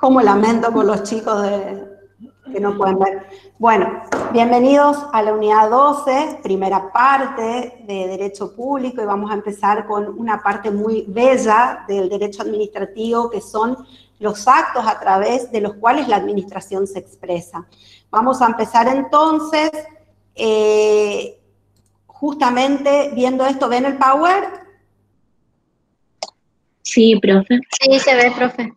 Cómo lamento por los chicos que no pueden ver. Bueno, bienvenidos a la unidad 12, primera parte de Derecho Público, y vamos a empezar con una parte muy bella del derecho administrativo, que son los actos a través de los cuales la administración se expresa. Vamos a empezar entonces, justamente viendo esto. ¿Ven el Power? Sí, profe. Sí, se ve, profe.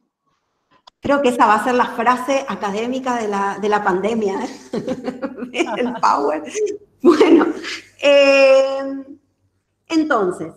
Creo que esa va a ser la frase académica de la pandemia, el Power. Bueno, entonces,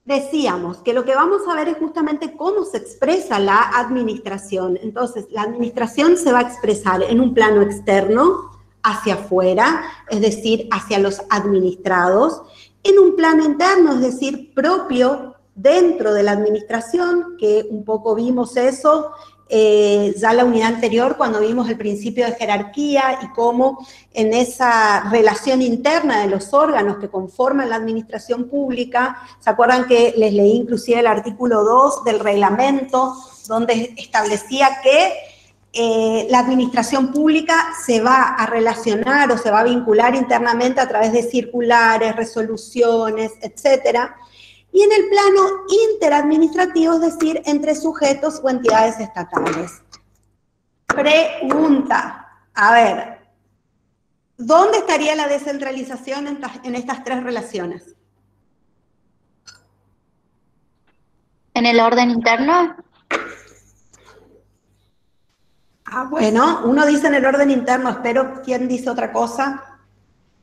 decíamos que lo que vamos a ver es justamente cómo se expresa la administración. Entonces, la administración se va a expresar en un plano externo, hacia afuera, es decir, hacia los administrados, en un plano interno, es decir, propio dentro de la administración, que un poco vimos eso ya la unidad anterior cuando vimos el principio de jerarquía y cómo en esa relación interna de los órganos que conforman la administración pública, ¿se acuerdan que les leí inclusive el artículo 2 del reglamento, donde establecía que la administración pública se va a relacionar o se va a vincular internamente a través de circulares, resoluciones, etcétera? Y en el plano interadministrativo, es decir, entre sujetos o entidades estatales. Pregunta, a ver, ¿dónde estaría la descentralización en estas tres relaciones? ¿En el orden interno? Bueno, uno dice en el orden interno, espero, ¿quién dice otra cosa?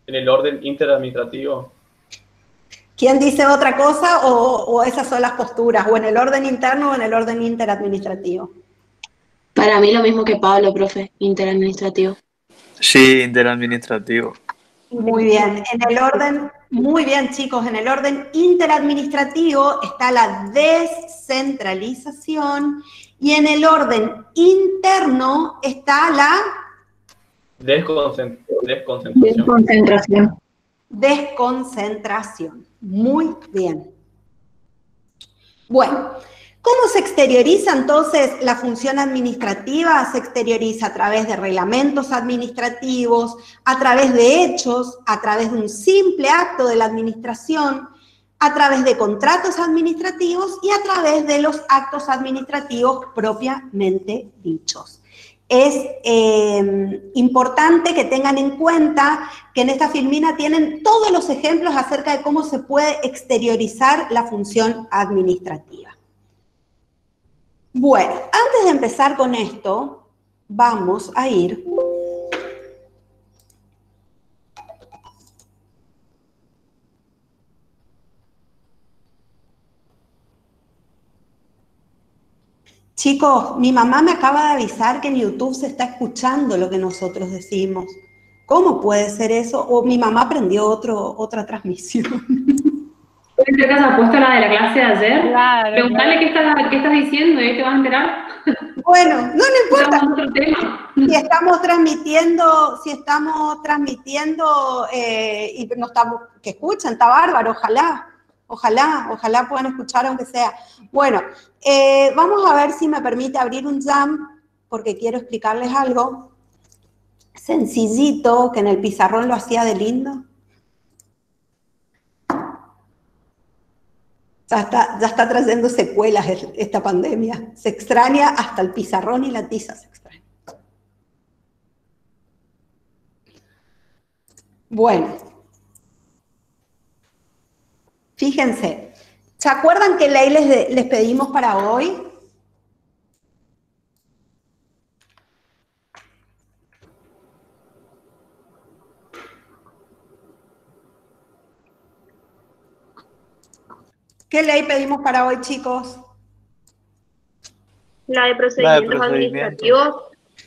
En el orden interadministrativo. ¿Quién dice otra cosa o esas son las posturas? ¿O en el orden interno o en el orden interadministrativo? Para mí lo mismo que Pablo, profe, interadministrativo. Sí, interadministrativo. Muy bien, muy bien chicos, en el orden interadministrativo está la descentralización y en el orden interno está la Desconcentración. Desconcentración. Muy bien. Bueno, ¿cómo se exterioriza entonces la función administrativa? Se exterioriza a través de reglamentos administrativos, a través de hechos, a través de un simple acto de la administración, a través de contratos administrativos y a través de los actos administrativos propiamente dichos. Es importante que tengan en cuenta que en esta filmina tienen todos los ejemplos acerca de cómo se puede exteriorizar la función administrativa. Bueno, antes de empezar con esto, vamos a ir Chicos, mi mamá me acaba de avisar que en YouTube se está escuchando lo que nosotros decimos. ¿Cómo puede ser eso? O mi mamá prendió otra transmisión. ¿Puede ser que has puesto la de la clase de ayer? Claro. Preguntale qué estás diciendo y ahí te vas a enterar. Bueno, no importa. Otro tema. Si estamos transmitiendo y no estamos, que escuchen, está bárbaro, ojalá puedan escuchar aunque sea. Bueno, vamos a ver si me permite abrir un Jam, porque quiero explicarles algo sencillito, que en el pizarrón lo hacía de lindo. Ya está trayendo secuelas esta pandemia. Se extraña hasta el pizarrón y la tiza se extraña. Bueno. Fíjense. ¿Se acuerdan qué ley les pedimos para hoy? ¿Qué ley pedimos para hoy, chicos? La de procedimientos administrativos.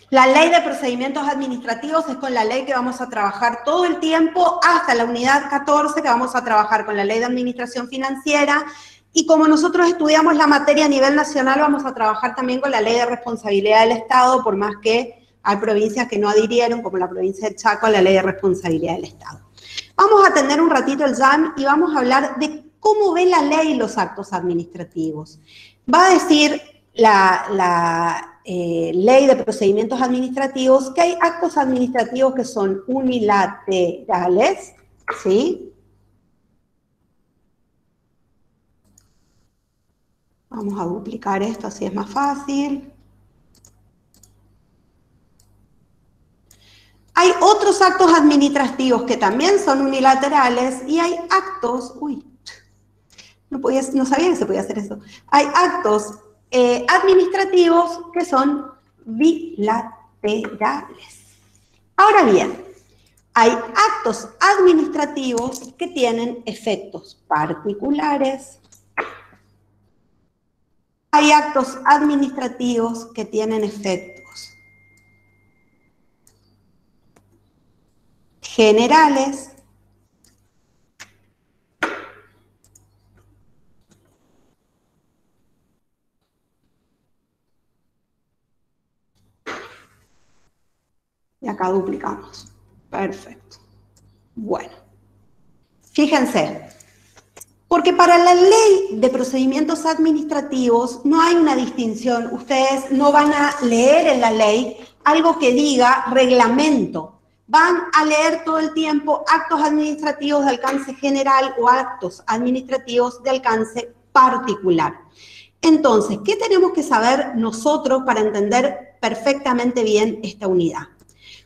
La ley de procedimientos administrativos es con la ley que vamos a trabajar todo el tiempo hasta la unidad 14, que vamos a trabajar con la ley de administración financiera. Y como nosotros estudiamos la materia a nivel nacional, vamos a trabajar también con la ley de responsabilidad del Estado, por más que hay provincias que no adhirieron, como la provincia de Chaco, a la ley de responsabilidad del Estado. Vamos a tener un ratito el Jam y vamos a hablar de cómo ve la ley los actos administrativos. Va a decir ley de procedimientos administrativos que hay actos administrativos que son unilaterales, ¿sí? Vamos a duplicar esto, así es más fácil. Hay otros actos administrativos que también son unilaterales y hay actos, no sabía que se podía hacer eso. Hay actos administrativos que son bilaterales. Ahora bien, hay actos administrativos que tienen efectos particulares. Hay actos administrativos que tienen efectos generales. Y acá duplicamos. Perfecto. Bueno, fíjense, porque para la ley de procedimientos administrativos no hay una distinción. Ustedes no van a leer en la ley algo que diga reglamento. Van a leer todo el tiempo actos administrativos de alcance general o actos administrativos de alcance particular. Entonces, ¿qué tenemos que saber nosotros para entender perfectamente bien esta unidad?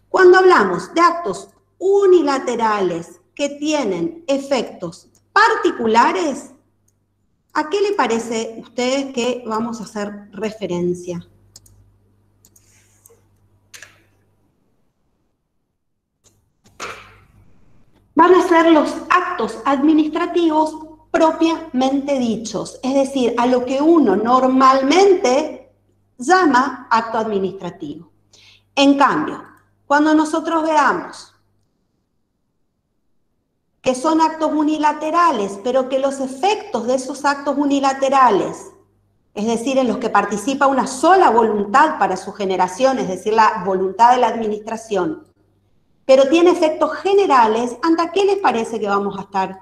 Cuando hablamos de actos unilaterales que tienen efectos particulares, ¿a qué le parece a ustedes que vamos a hacer referencia? Van a ser los actos administrativos propiamente dichos, es decir, a lo que uno normalmente llama acto administrativo. En cambio, cuando nosotros veamos que son actos unilaterales, pero que los efectos de esos actos unilaterales, es decir, en los que participa una sola voluntad para su generación, es decir, la voluntad de la administración, pero tiene efectos generales, ¿ante qué les parece que vamos a estar?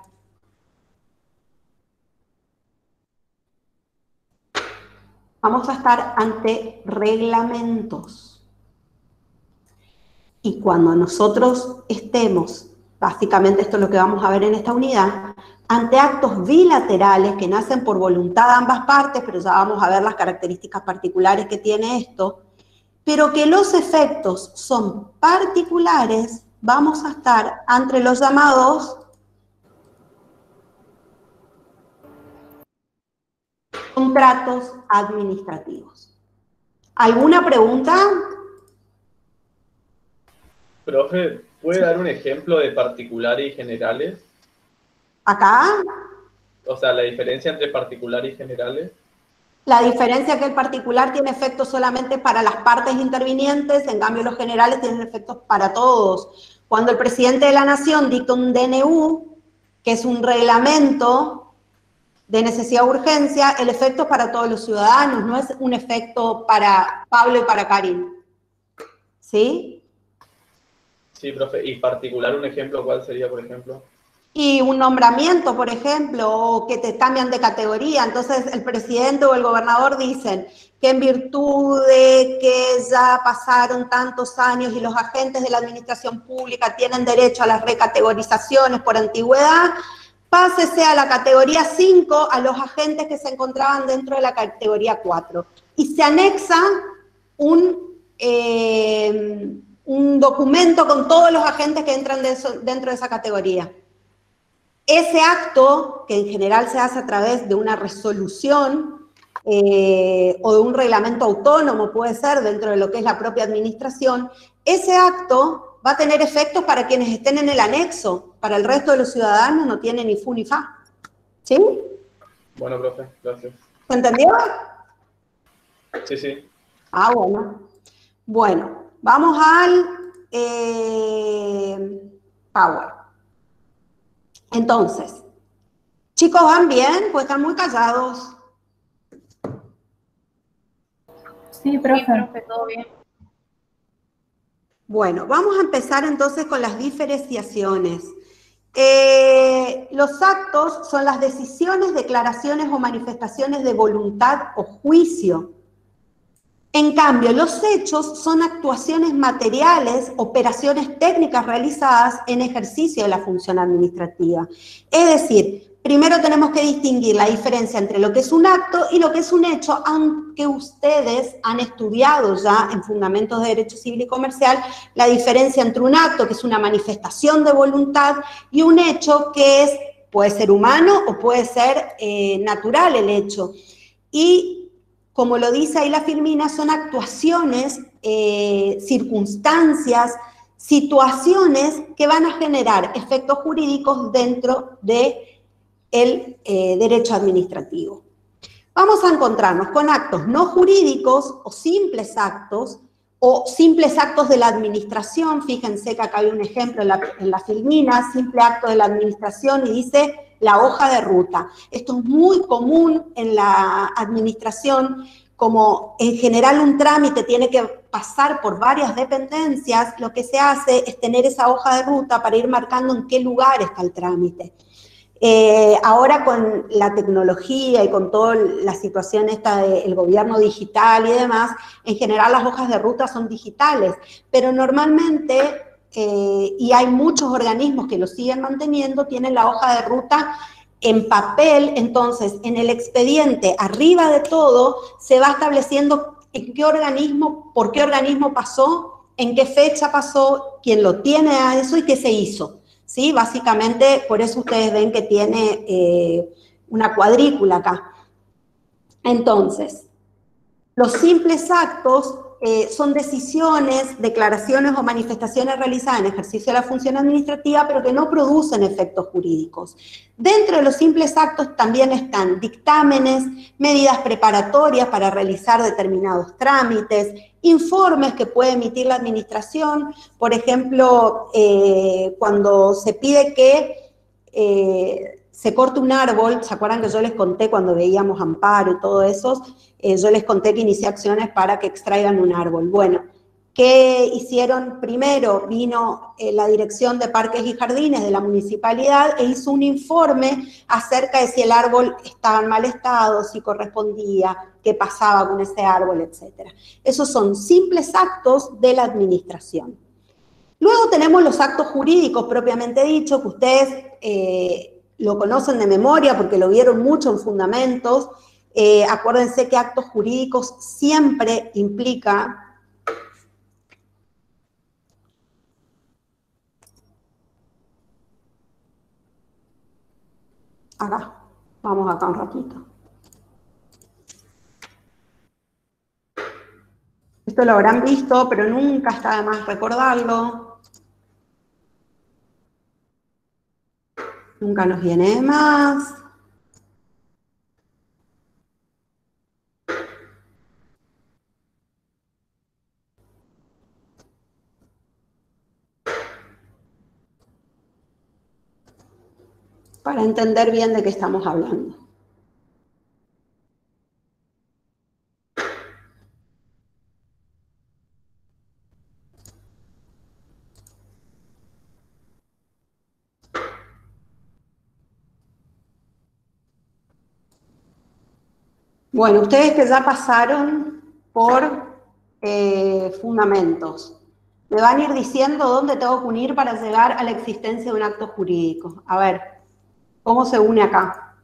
Vamos a estar ante reglamentos. Y cuando nosotros estemos, básicamente esto es lo que vamos a ver en esta unidad, ante actos bilaterales que nacen por voluntad de ambas partes, pero ya vamos a ver las características particulares que tiene esto, pero que los efectos son particulares, vamos a estar entre los llamados contratos administrativos. ¿Alguna pregunta? Profe, ¿puede dar un ejemplo de particulares y generales? ¿Acá? O sea, la diferencia entre particular y generales. La diferencia es que el particular tiene efectos solamente para las partes intervinientes, en cambio los generales tienen efectos para todos. Cuando el presidente de la Nación dicta un DNU, que es un reglamento de necesidad o urgencia, el efecto es para todos los ciudadanos, no es un efecto para Pablo y para Karin. ¿Sí? Sí, profe. ¿Y particular un ejemplo cuál sería, por ejemplo? Y un nombramiento, por ejemplo, o que te cambian de categoría. Entonces, el presidente o el gobernador dicen que en virtud de que ya pasaron tantos años y los agentes de la administración pública tienen derecho a las recategorizaciones por antigüedad, pásese a la categoría 5 a los agentes que se encontraban dentro de la categoría 4. Y se anexa un documento con todos los agentes que entran dentro de esa categoría. Ese acto, que en general se hace a través de una resolución o de un reglamento autónomo, puede ser dentro de lo que es la propia administración, ese acto va a tener efectos para quienes estén en el anexo. Para el resto de los ciudadanos no tiene ni fu ni fa. ¿Sí? Bueno, profe, gracias. ¿Se entendió? Sí, sí. Ah, bueno. Bueno, vamos al Power. Entonces, chicos, ¿van bien? Pues están muy callados. Sí, profe. Sí, profe, todo bien. Bueno, vamos a empezar entonces con las diferenciaciones. Los actos son las decisiones, declaraciones o manifestaciones de voluntad o juicio En cambio, los hechos son actuaciones materiales, operaciones técnicas realizadas en ejercicio de la función administrativa. Es decir, primero tenemos que distinguir la diferencia entre lo que es un acto y lo que es un hecho, aunque ustedes han estudiado ya en Fundamentos de Derecho Civil y Comercial la diferencia entre un acto, que es una manifestación de voluntad, y un hecho que puede ser humano o puede ser natural el hecho. Y como lo dice ahí la Filmina, son actuaciones, circunstancias, situaciones que van a generar efectos jurídicos dentro del derecho administrativo. Vamos a encontrarnos con actos no jurídicos o simples actos de la administración. Fíjense que acá hay un ejemplo en la Filmina, simple acto de la administración, y dice la hoja de ruta. Esto es muy común en la administración, como en general un trámite tiene que pasar por varias dependencias, lo que se hace es tener esa hoja de ruta para ir marcando en qué lugar está el trámite. Ahora con la tecnología y con toda la situación esta del gobierno digital y demás, en general las hojas de ruta son digitales, pero normalmente, y hay muchos organismos que lo siguen manteniendo, tienen la hoja de ruta en papel. Entonces en el expediente, arriba de todo, se va estableciendo en qué organismo, por qué organismo pasó, en qué fecha pasó, quién lo tiene a eso y qué se hizo. ¿Sí? Básicamente, por eso ustedes ven que tiene una cuadrícula acá. Entonces, los simples actos son decisiones, declaraciones o manifestaciones realizadas en ejercicio de la función administrativa, pero que no producen efectos jurídicos. Dentro de los simples actos también están dictámenes, medidas preparatorias para realizar determinados trámites, informes que puede emitir la administración. Por ejemplo, cuando se pide que se corte un árbol, ¿se acuerdan que yo les conté cuando veíamos amparo y todo eso? Yo les conté que inicié acciones para que extraigan un árbol. Bueno, ¿qué hicieron? Primero vino la Dirección de Parques y Jardines de la municipalidad e hizo un informe acerca de si el árbol estaba en mal estado, si correspondía, qué pasaba con ese árbol, etc. Esos son simples actos de la administración. Luego tenemos los actos jurídicos propiamente dicho, que ustedes lo conocen de memoria porque lo vieron mucho en Fundamentos. Acuérdense que actos jurídicos siempre implica acá, vamos acá un ratito. Esto lo habrán visto, pero nunca está de más recordarlo. Nunca nos viene de más. Para entender bien de qué estamos hablando. Bueno, ustedes que ya pasaron por Fundamentos, me van a ir diciendo dónde tengo que unir para llegar a la existencia de un acto jurídico. A ver, ¿cómo se une acá?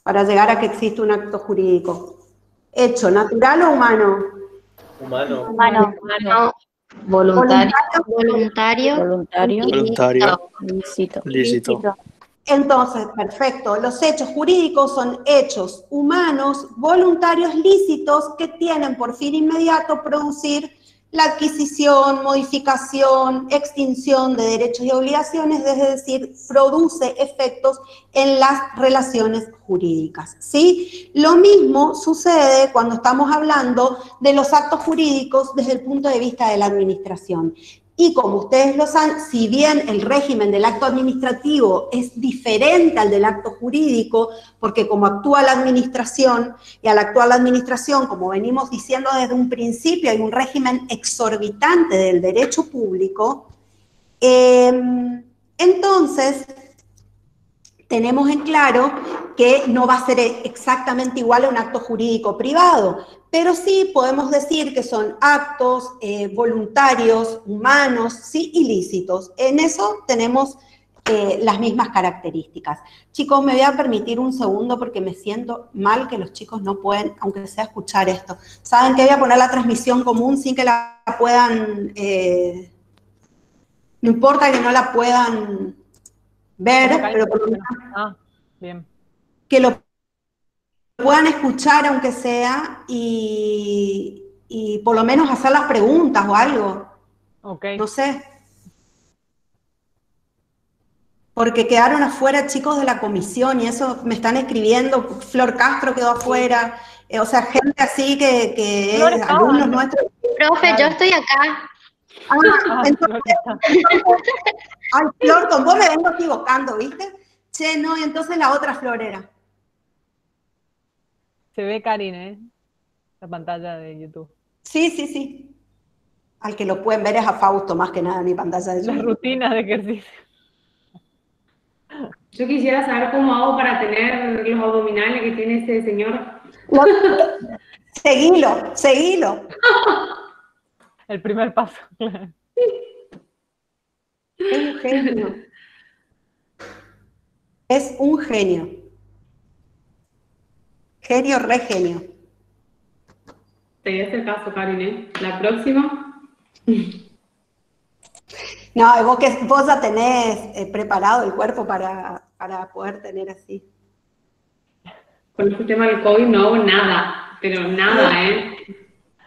Para llegar a que existe un acto jurídico. ¿Hecho natural o humano? Humano. Humano. Voluntario. Lícito. Entonces, perfecto, los hechos jurídicos son hechos humanos, voluntarios, lícitos, que tienen por fin inmediato producir la adquisición, modificación, extinción de derechos y obligaciones, es decir, produce efectos en las relaciones jurídicas, ¿sí? Lo mismo sucede cuando estamos hablando de los actos jurídicos desde el punto de vista de la administración. Y como ustedes lo saben, si bien el régimen del acto administrativo es diferente al del acto jurídico, porque como actúa la administración, y al actuar la administración, como venimos diciendo desde un principio, hay un régimen exorbitante del derecho público, entonces tenemos en claro que no va a ser exactamente igual a un acto jurídico privado, pero sí podemos decir que son actos voluntarios, humanos, ¿sí? Ilícitos. En eso tenemos las mismas características. Chicos, me voy a permitir un segundo porque me siento mal que los chicos no pueden, aunque sea escuchar esto. ¿Saben que voy a poner la transmisión común sin que la puedan, no importa que no la puedan ver, pero por lo menos bien. Que lo puedan escuchar aunque sea y por lo menos hacer las preguntas o algo. Okay. No sé. Porque quedaron afuera chicos de la comisión y eso me están escribiendo, Flor Castro quedó afuera, o sea, gente así que es alumnos nuestros. Profe, yo estoy acá. Entonces, ay, Flor, con vos me vengo equivocando, ¿viste? Che, no, y entonces la otra Flor era. Se ve Karin, la pantalla de YouTube. Sí, sí, sí. Al que lo pueden ver es a Fausto, más que nada en mi pantalla de YouTube. Las rutinas de ejercicio. Yo quisiera saber cómo hago para tener los abdominales que tiene ese señor. Seguilo. El primer paso. Es un genio. Es un genio. Genio, re genio. Te voy a hacer caso, Karin, La próxima. No, vos ya tenés preparado el cuerpo para poder tener así. Con este tema del COVID no hago nada, pero nada,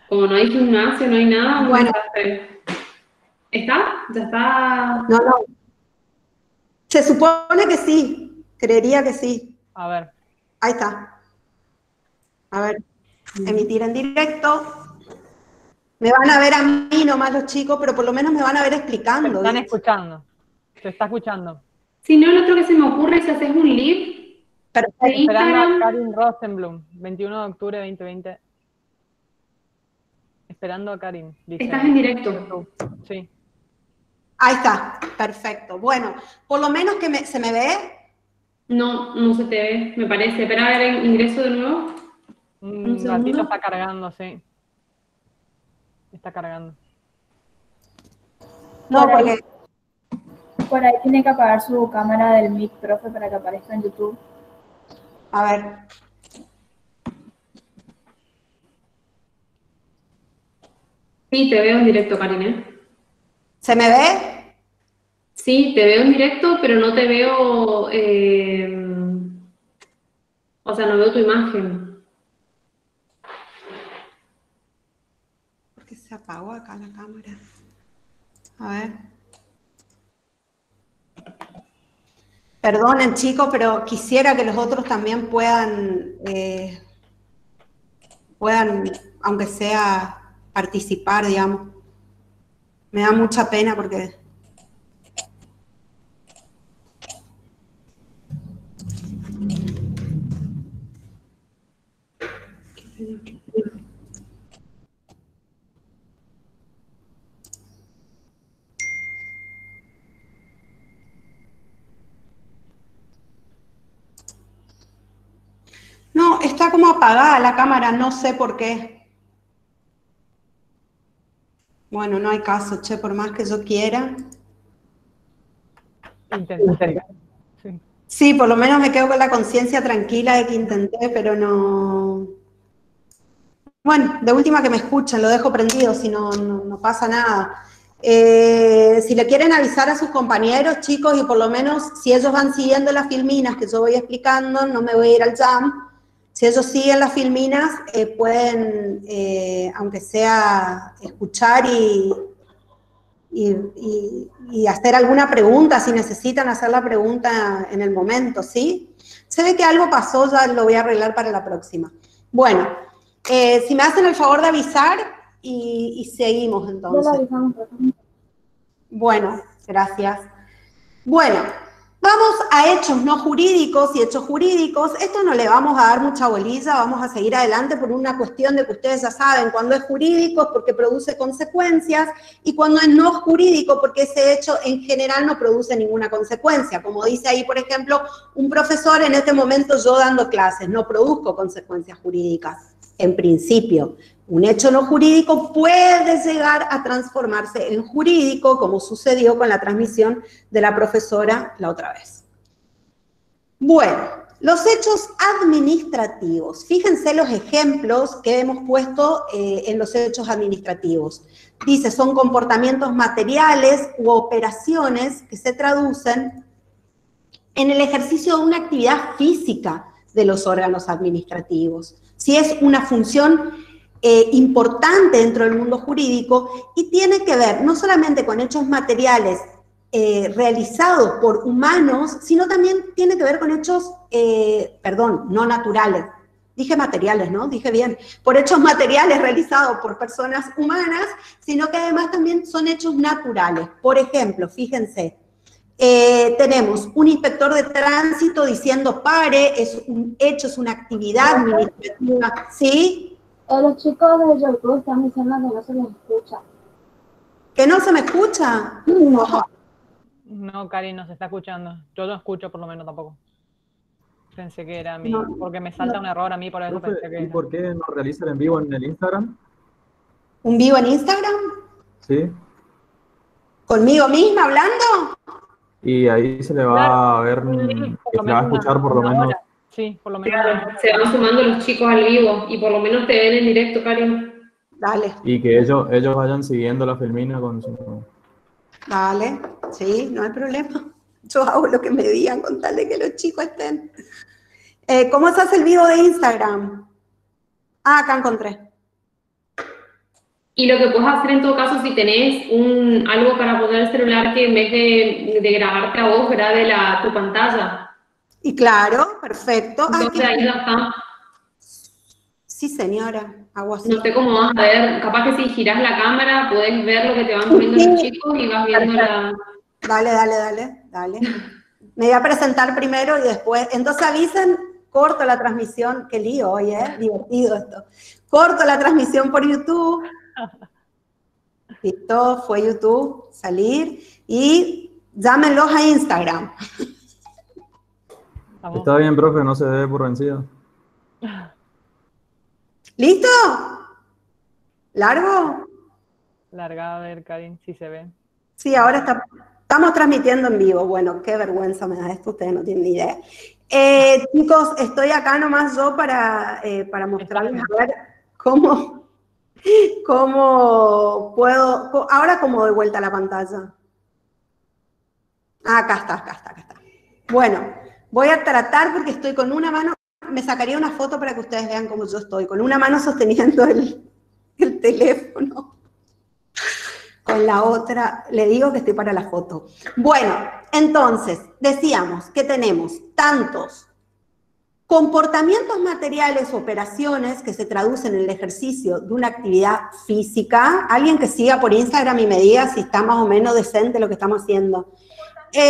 Como no hay gimnasio, no hay nada. Bueno. ¿Está? ¿Ya está? No. Se supone que sí. Creería que sí. A ver. Ahí está. A ver. Emitir en directo. Me van a ver a mí nomás los chicos, pero por lo menos me van a ver explicando. Te están escuchando. Te está escuchando. Si no, lo otro que se me ocurre es hacer un live. Perfecto. Esperando a Karin Rosenblum, 21 de octubre de 2020. Esperando a Karin. Dice, estás en directo. Sí. Ahí está. Perfecto. Bueno, por lo menos que se me ve. No, no se te ve, me parece. Espera a ver el ingreso de nuevo. Un ratito está cargando, sí. Está cargando. No, porque... Por ahí tiene que apagar su cámara del mic, profe, para que aparezca en YouTube. A ver. Sí, te veo en directo, Karin, ¿Se me ve? Sí, te veo en directo, pero no te veo... o sea, no veo tu imagen. ¿Por qué se apagó acá la cámara? A ver. Perdonen, chicos, pero quisiera que los otros también puedan, aunque sea, participar, digamos. Me da mucha pena porque... No, está como apagada la cámara, no sé por qué. Bueno, no hay caso, che, por más que yo quiera. Intenté. Sí, por lo menos me quedo con la conciencia tranquila de que intenté, pero no... Bueno, de última que me escuchen, lo dejo prendido, si no pasa nada. Si le quieren avisar a sus compañeros, chicos, y por lo menos si ellos van siguiendo las filminas que yo voy explicando, no me voy a ir al jam. Si ellos siguen las filminas, pueden, aunque sea, escuchar y hacer alguna pregunta, si necesitan hacer la pregunta en el momento, ¿sí? Se ve que algo pasó, ya lo voy a arreglar para la próxima. Bueno, si me hacen el favor de avisar y seguimos entonces. Bueno, gracias. Bueno, vamos a hechos no jurídicos y hechos jurídicos. Esto no le vamos a dar mucha bolilla, vamos a seguir adelante por una cuestión de que ustedes ya saben, cuando es jurídico es porque produce consecuencias y cuando es no jurídico porque ese hecho en general no produce ninguna consecuencia. Como dice ahí, por ejemplo, un profesor, en este momento yo dando clases, no produzco consecuencias jurídicas. en principio. Un hecho no jurídico puede llegar a transformarse en jurídico, como sucedió con la transmisión de la profesora la otra vez. Bueno, los hechos administrativos. Fíjense los ejemplos que hemos puesto en los hechos administrativos. Dice, son comportamientos materiales u operaciones que se traducen en el ejercicio de una actividad física de los órganos administrativos. Si es una función importante dentro del mundo jurídico y tiene que ver no solamente con hechos materiales realizados por humanos, sino también tiene que ver con hechos, no naturales. Dije materiales, ¿no? Dije bien. Por hechos materiales realizados por personas humanas, sino que además también son hechos naturales. Por ejemplo, fíjense, tenemos un inspector de tránsito diciendo pare, es un hecho, es una actividad administrativa, ¿sí? Los chicos de YouTube están diciendo que no se les escucha. ¿Que no se me escucha? No. No, Cari, no se está escuchando. Yo no escucho por lo menos tampoco. Pensé que era a mí, porque me salta un error a mí, por eso Profe, pensé que... ¿y por qué no realizan en vivo en el Instagram? ¿Un vivo en Instagram? Sí. ¿Conmigo misma hablando? Y ahí se le va a ver, se le va a escuchar por lo menos. Sí, por lo menos. Se van sumando los chicos al vivo y por lo menos te ven en directo, Karin. Dale. Y que ellos vayan siguiendo la Filmina con su... Dale, sí, no hay problema. Yo hago lo que me digan con tal de que los chicos estén. ¿Cómo se hace el vivo de Instagram? Ah, acá encontré. Y lo que puedes hacer en todo caso, si tenés algo para poner el celular que en vez de grabarte a vos, grabe tu pantalla. Y claro, perfecto. Entonces ahí ya está. Sí, señora, hago así. No sé cómo vas a ver, capaz que si girás la cámara podés ver lo que te van poniendo los chicos y vas viendo la... Dale. Me voy a presentar primero y después. Entonces avisen, corto la transmisión. Qué lío hoy, divertido esto. Corto la transmisión por YouTube. Listo, fue YouTube, salir. Y llámenlos a Instagram. Está bien, profe, no se dé por vencido. ¿Listo? ¿Largo? Larga, a ver, Karin, si se ve. Sí, ahora estamos transmitiendo en vivo. Bueno, qué vergüenza me da esto, ustedes no tienen ni idea. Chicos, estoy acá nomás yo para mostrarles a ver cómo puedo... Ahora, ¿cómo doy vuelta a la pantalla? Ah, acá está. Bueno, voy a tratar porque estoy con una mano... Me sacaría una foto para que ustedes vean cómo yo estoy, con una mano sosteniendo el teléfono, con la otra, le digo que estoy para la foto. Bueno, entonces, decíamos que tenemos tantos comportamientos materiales, operaciones que se traducen en el ejercicio de una actividad física. Alguien que siga por Instagram y me diga si está más o menos decente lo que estamos haciendo. Sí,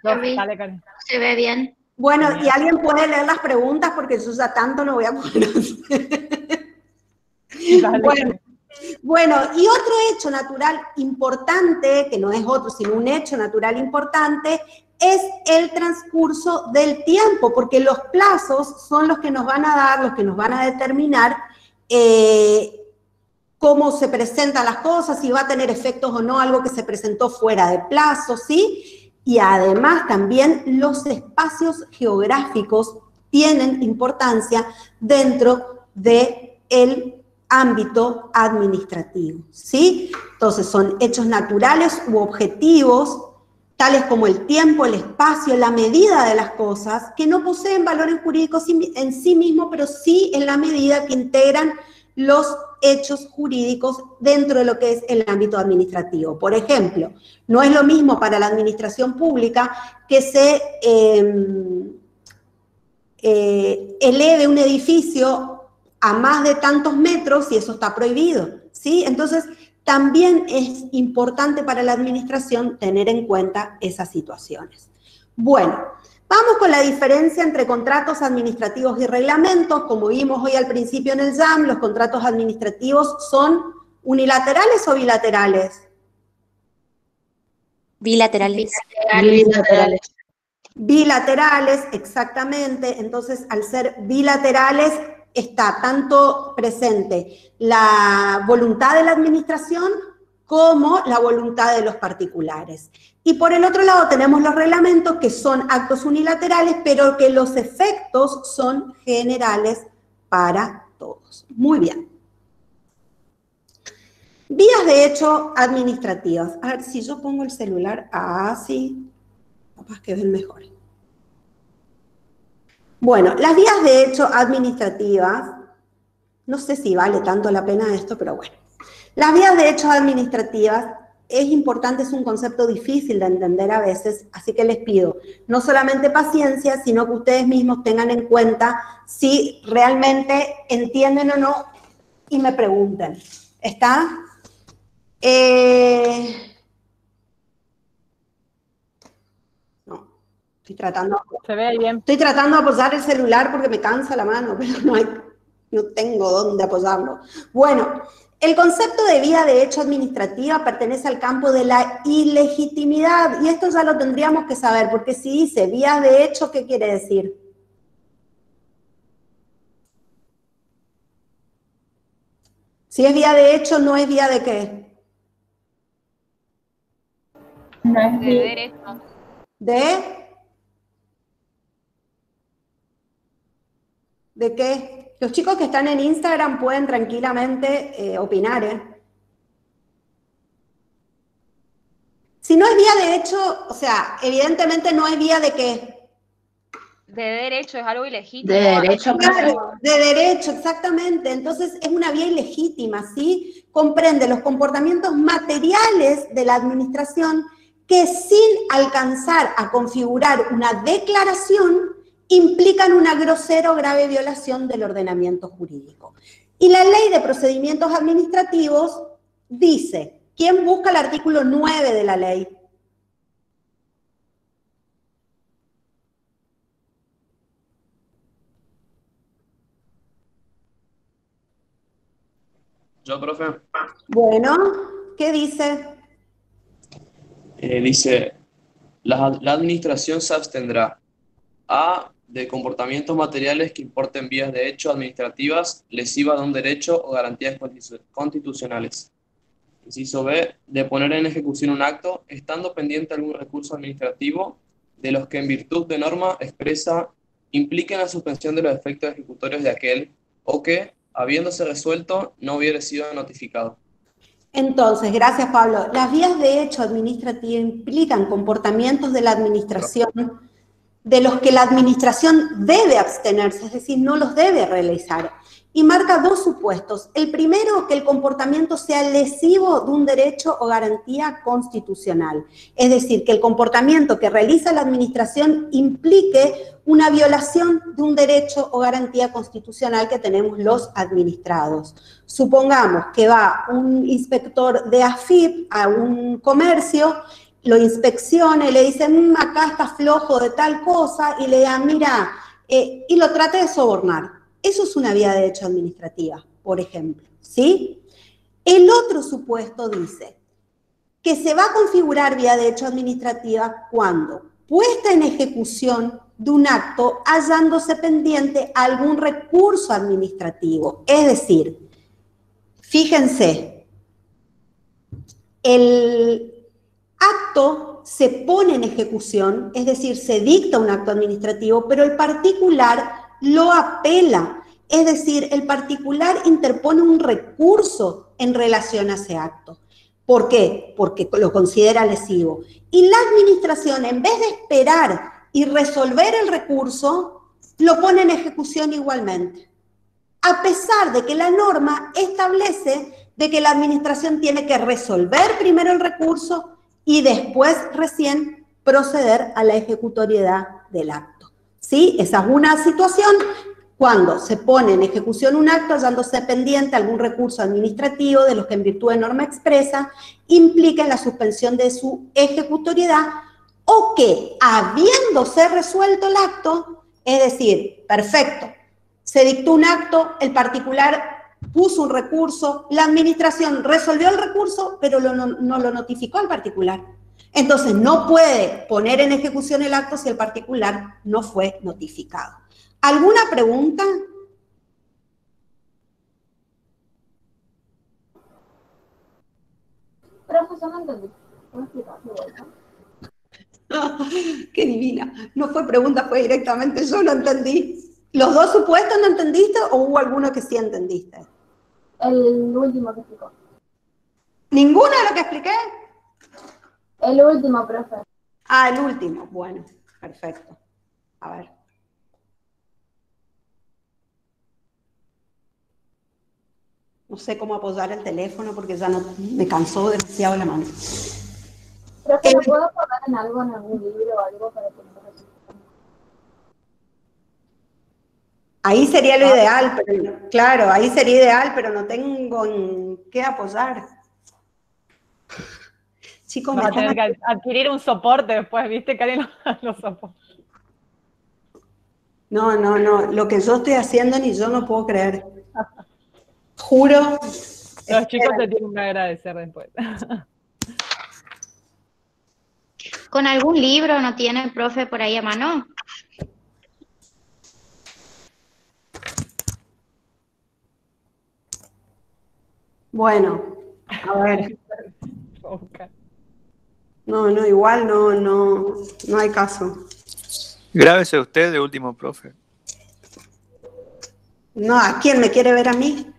Dale, se ve bien. Bueno, y alguien puede leer las preguntas porque yo ya tanto no voy a poder hacer. Bueno, y otro hecho natural importante, que no es otro, sino un hecho natural importante, es el transcurso del tiempo, porque los plazos son los que nos van a dar, los que nos van a determinar cómo se presentan las cosas, si va a tener efectos o no algo que se presentó fuera de plazo, ¿sí? Y además también los espacios geográficos tienen importancia dentro del ámbito administrativo, ¿sí? Entonces son hechos naturales u objetivos, tales como el tiempo, el espacio, la medida de las cosas, que no poseen valores jurídicos en sí mismos, pero sí en la medida que integran los hechos jurídicos dentro de lo que es el ámbito administrativo. Por ejemplo, no es lo mismo para la administración pública que se eleve un edificio a más de tantos metros y eso está prohibido, ¿sí? Entonces, también es importante para la administración tener en cuenta esas situaciones. Bueno, vamos con la diferencia entre contratos administrativos y reglamentos. Como vimos hoy al principio en el JAM, los contratos administrativos son unilaterales o bilaterales. Bilaterales. Bilaterales, exactamente. Entonces, al ser bilaterales, está tanto presente la voluntad de la administración como la voluntad de los particulares. Y por el otro lado tenemos los reglamentos, que son actos unilaterales, pero que los efectos son generales para todos. Muy bien. Vías de hecho administrativas. A ver, si yo pongo el celular así, capaz que ven mejor. Bueno, las vías de hecho administrativas, no sé si vale tanto la pena esto, pero bueno. Las vías de hecho administrativas es importante, es un concepto difícil de entender a veces, así que les pido no solamente paciencia, sino que ustedes mismos tengan en cuenta si realmente entienden o no y me pregunten. ¿Está? No, estoy tratando. Se ve ahí bien. Estoy tratando de apoyar el celular porque me cansa la mano, pero no tengo dónde apoyarlo. Bueno, el concepto de vía de hecho administrativa pertenece al campo de la ilegitimidad, y esto ya lo tendríamos que saber, porque si dice vía de hecho, ¿qué quiere decir? Si es vía de hecho, ¿no es vía de qué? No es De vía. derecho. ¿De qué? Los chicos que están en Instagram pueden tranquilamente opinar, ¿eh? Si no es vía de hecho, o sea, evidentemente no es vía de qué. De derecho, es algo ilegítimo. De derecho, Claro, de derecho, exactamente. Entonces es una vía ilegítima, ¿sí? Comprende los comportamientos materiales de la administración que sin alcanzar a configurar una declaración implican una grosera o grave violación del ordenamiento jurídico. Y la Ley de Procedimientos Administrativos dice, ¿quién busca el artículo 9 de la ley? Yo, profe. Bueno, ¿qué dice? Dice, la administración se abstendrá a de comportamientos materiales que importen vías de hecho administrativas lesivas de un derecho o garantías constitucionales. Inciso B, de poner en ejecución un acto, estando pendiente algún recurso administrativo de los que en virtud de norma expresa impliquen la suspensión de los efectos ejecutorios de aquel o que, habiéndose resuelto, no hubiera sido notificado. Entonces, gracias Pablo, las vías de hecho administrativa implican comportamientos de la administración de los que la administración debe abstenerse, es decir, no los debe realizar. Y marca dos supuestos. El primero, que el comportamiento sea lesivo de un derecho o garantía constitucional. Es decir, que el comportamiento que realiza la administración implique una violación de un derecho o garantía constitucional que tenemos los administrados. Supongamos que va un inspector de AFIP a un comercio, lo inspecciona y le dice, acá está flojo de tal cosa, y le da, mira, y lo trate de sobornar. Eso es una vía de hecho administrativa, por ejemplo, ¿sí? El otro supuesto dice que se va a configurar vía de hecho administrativa cuando, puesta en ejecución de un acto, hallándose pendiente algún recurso administrativo. Es decir, fíjense, el acto se pone en ejecución, es decir, se dicta un acto administrativo, pero el particular lo apela, es decir, el particular interpone un recurso en relación a ese acto. ¿Por qué? Porque lo considera lesivo. Y la administración, en vez de esperar y resolver el recurso, lo pone en ejecución igualmente. A pesar de que la norma establece de que la administración tiene que resolver primero el recurso y después recién proceder a la ejecutoriedad del acto. ¿Sí? Esa es una situación cuando se pone en ejecución un acto hallándose pendiente algún recurso administrativo de los que en virtud de norma expresa impliquen la suspensión de su ejecutoriedad o que, habiéndose resuelto el acto, es decir, perfecto, se dictó un acto, el particular puso un recurso, la administración resolvió el recurso, pero no lo notificó al particular. Entonces, no puede poner en ejecución el acto si el particular no fue notificado. ¿Alguna pregunta? Profe, yo no entendí. ¿Puedo explicar de vuelta? Qué divina. No fue pregunta, fue directamente, yo no entendí. ¿Los dos supuestos no entendiste o hubo alguno que sí entendiste? El último que explicó. ¿Ninguno de lo que expliqué? El último, profe. Ah, el último. Bueno, perfecto. A ver. No sé cómo apoyar el teléfono porque ya no me cansó demasiado la mano. Profe, ¿lo puedo poner en algo, en algún libro o algo para que no me resulte? Ahí sería lo ideal, pero claro, ahí sería ideal, pero no tengo en qué apoyar. Chicos, Vas a tener que adquirir un soporte después, ¿viste? Karen los soportes. No, lo que yo estoy haciendo ni yo no puedo creer. Juro. Los chicos te tienen que agradecer después. ¿Con algún libro no tiene el profe por ahí a mano? Bueno, a ver. No, igual no hay caso. Grábese usted de último, profe. No, ¿a quién me quiere ver a mí?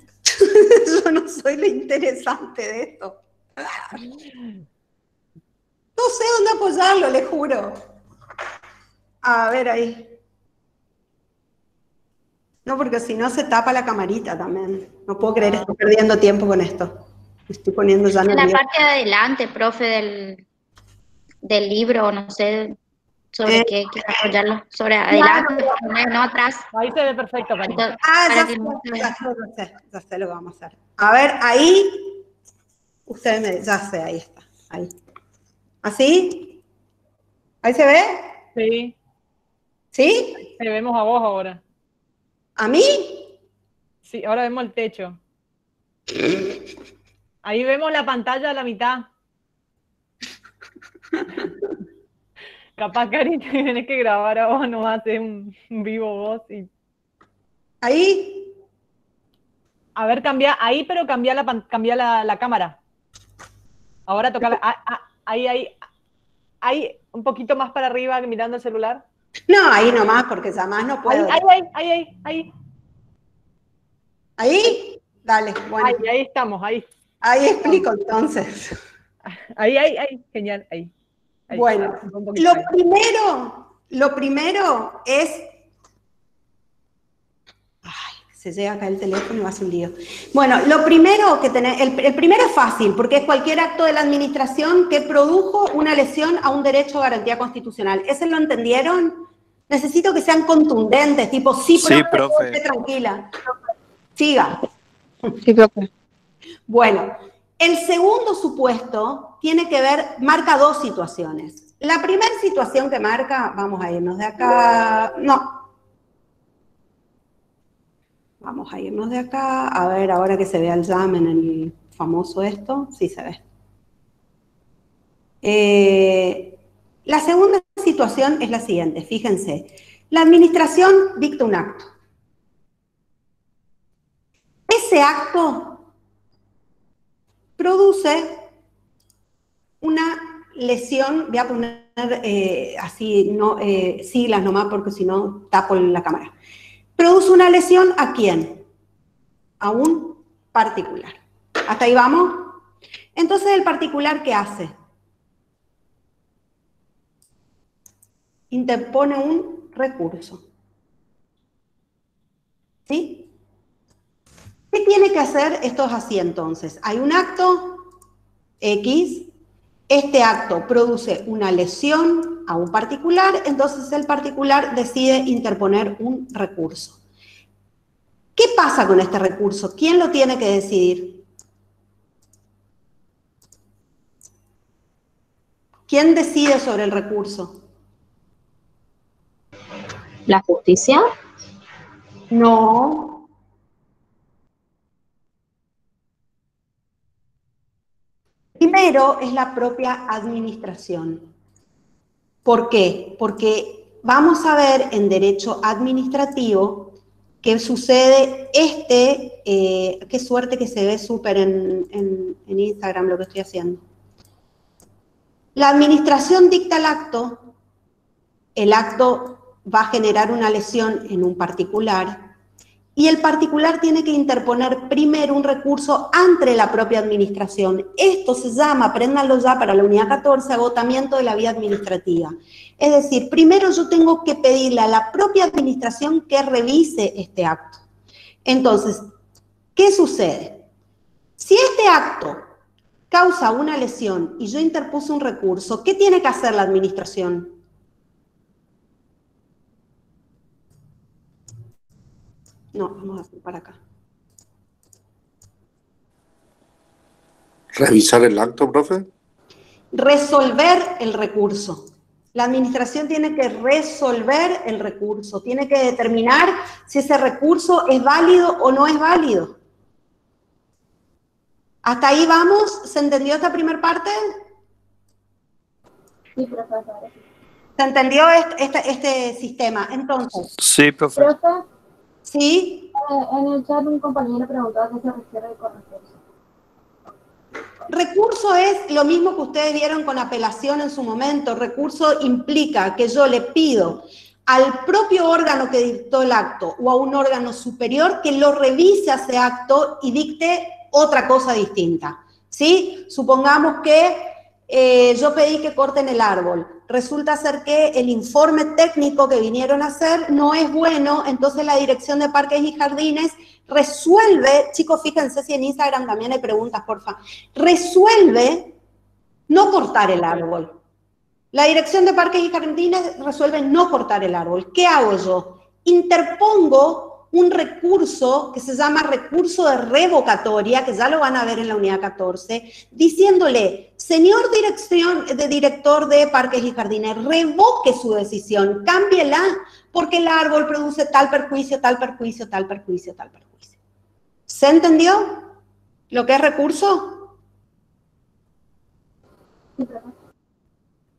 Yo no soy la interesante de esto. No sé dónde apoyarlo, le juro. A ver ahí. No, porque si no se tapa la camarita también. No puedo creer, estoy perdiendo tiempo con esto. Me estoy poniendo ya En la nerviosa. parte de adelante, profe, del libro, no sé sobre qué quiero apoyarlo. Sobre adelante, no atrás. Ahí se ve perfecto, Karina. Ya sé lo que vamos a hacer. A ver, ahí, ustedes ya sé, ahí está. Ahí. ¿Así? ¿Ahí se ve? Sí. ¿Sí? Te vemos a vos ahora. ¿A mí? Sí, ahora vemos el techo. Ahí vemos la pantalla a la mitad. Capaz, Cari, tenés que grabar a vos, no haces un vivo vos. ¿Ahí? A ver, cambia, ahí, pero cambia la cámara. Ahora toca ahí, un poquito más para arriba mirando el celular. No, ahí nomás, porque ya más no puedo. Ahí. ¿Ahí? Dale, bueno. Ahí estamos, ahí. Ahí explico entonces. Ahí, genial, ahí. Bueno, lo primero es... Ay, se llega acá el teléfono y va a ser un lío. Bueno, lo primero que tenés, el primero es fácil, porque es cualquier acto de la administración que produjo una lesión a un derecho o garantía constitucional. ¿Ese lo entendieron? Necesito que sean contundentes, tipo, sí, profe. Esté tranquila. Siga. Sí, profe. Bueno, el segundo supuesto tiene que ver, marca dos situaciones. La primera situación que marca, vamos a irnos de acá, no. Vamos a irnos de acá, a ver, ahora que se vea el jam en el famoso esto, sí se ve. La segunda situación es la siguiente, fíjense. La administración dicta un acto. Ese acto produce una lesión, voy a poner así, no, siglas nomás porque si no tapo la cámara. Produce una lesión ¿a quién? A un particular. ¿Hasta ahí vamos? Entonces, ¿el particular qué hace? Interpone un recurso. ¿Sí? ¿Qué tiene que hacer? Esto es así entonces. Hay un acto X, este acto produce una lesión a un particular, entonces el particular decide interponer un recurso. ¿Qué pasa con este recurso? ¿Quién lo tiene que decidir? ¿Quién decide sobre el recurso? ¿La justicia? No. Primero es la propia administración. ¿Por qué? Porque vamos a ver en derecho administrativo que sucede qué suerte que se ve súper en Instagram lo que estoy haciendo. La administración dicta el acto va a generar una lesión en un particular, y el particular tiene que interponer primero un recurso ante la propia administración. Esto se llama, apréndanlo ya para la unidad 14, agotamiento de la vía administrativa. Es decir, primero yo tengo que pedirle a la propia administración que revise este acto. Entonces, ¿qué sucede? Si este acto causa una lesión y yo interpuse un recurso, ¿qué tiene que hacer la administración? No, vamos a hacer para acá. ¿Revisar el acto, profe? Resolver el recurso. La administración tiene que resolver el recurso, tiene que determinar si ese recurso es válido o no es válido. ¿Hasta ahí vamos? ¿Se entendió esta primera parte? Sí, profesor. ¿Se entendió este sistema? Entonces. Sí, profe. Profe, ¿Sí? en el chat un compañero preguntó a qué se refiere con recurso. Recurso es lo mismo que ustedes vieron con apelación en su momento. Recurso implica que yo le pido al propio órgano que dictó el acto o a un órgano superior que lo revise ese acto y dicte otra cosa distinta, ¿sí? Supongamos que yo pedí que corten el árbol. Resulta ser que el informe técnico que vinieron a hacer no es bueno, entonces la Dirección de Parques y Jardines resuelve, chicos, fíjense si en Instagram también hay preguntas, porfa, resuelve no cortar el árbol. La Dirección de Parques y Jardines resuelve no cortar el árbol. ¿Qué hago yo? Interpongo un recurso que se llama recurso de revocatoria, que ya lo van a ver en la unidad 14, diciéndole, señor director de Parques y Jardines, revoque su decisión, cámbiela, porque el árbol produce tal perjuicio, tal perjuicio, tal perjuicio, tal perjuicio. ¿Se entendió lo que es recurso?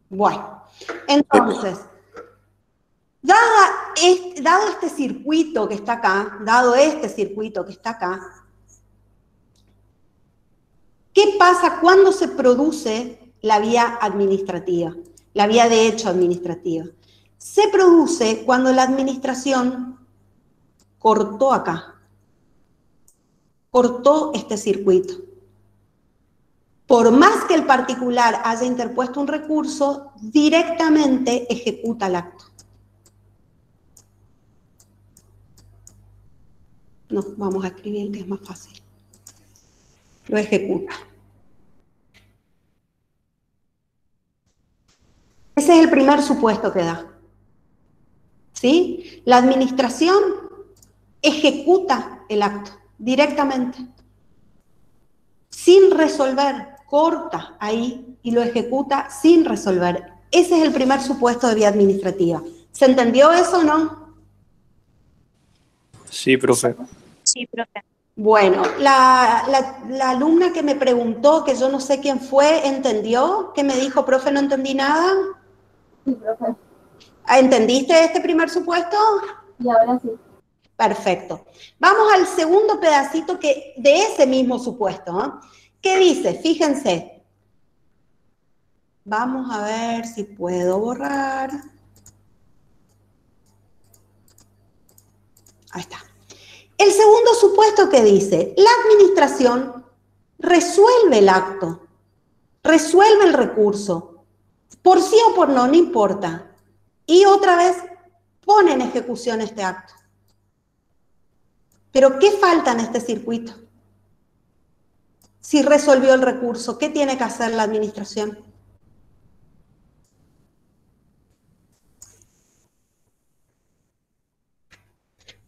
Bueno, entonces, dado este circuito que está acá, ¿qué pasa cuando se produce la vía administrativa, la vía de hecho administrativa? Se produce cuando la administración cortó acá, cortó este circuito. Por más que el particular haya interpuesto un recurso, directamente ejecuta el acto. No, vamos a escribir que es más fácil. Lo ejecuta. Ese es el primer supuesto que da. ¿Sí? La administración ejecuta el acto directamente. Sin resolver, corta ahí y lo ejecuta sin resolver. Ese es el primer supuesto de vía administrativa. ¿Se entendió eso o no? Sí, profe. Sí, profe. Bueno, la alumna que me preguntó, que yo no sé quién fue, ¿entendió? ¿Qué me dijo, profe, no entendí nada? Sí, profe. ¿Entendiste este primer supuesto? Y ahora sí. Perfecto. Vamos al segundo pedacito de ese mismo supuesto, ¿no? ¿Qué dice? Fíjense. Vamos a ver si puedo borrar. Ahí está. El segundo supuesto que dice, la administración resuelve el acto, resuelve el recurso, por sí o por no, no importa. Y otra vez pone en ejecución este acto. Pero ¿qué falta en este circuito? Si resolvió el recurso, ¿qué tiene que hacer la administración?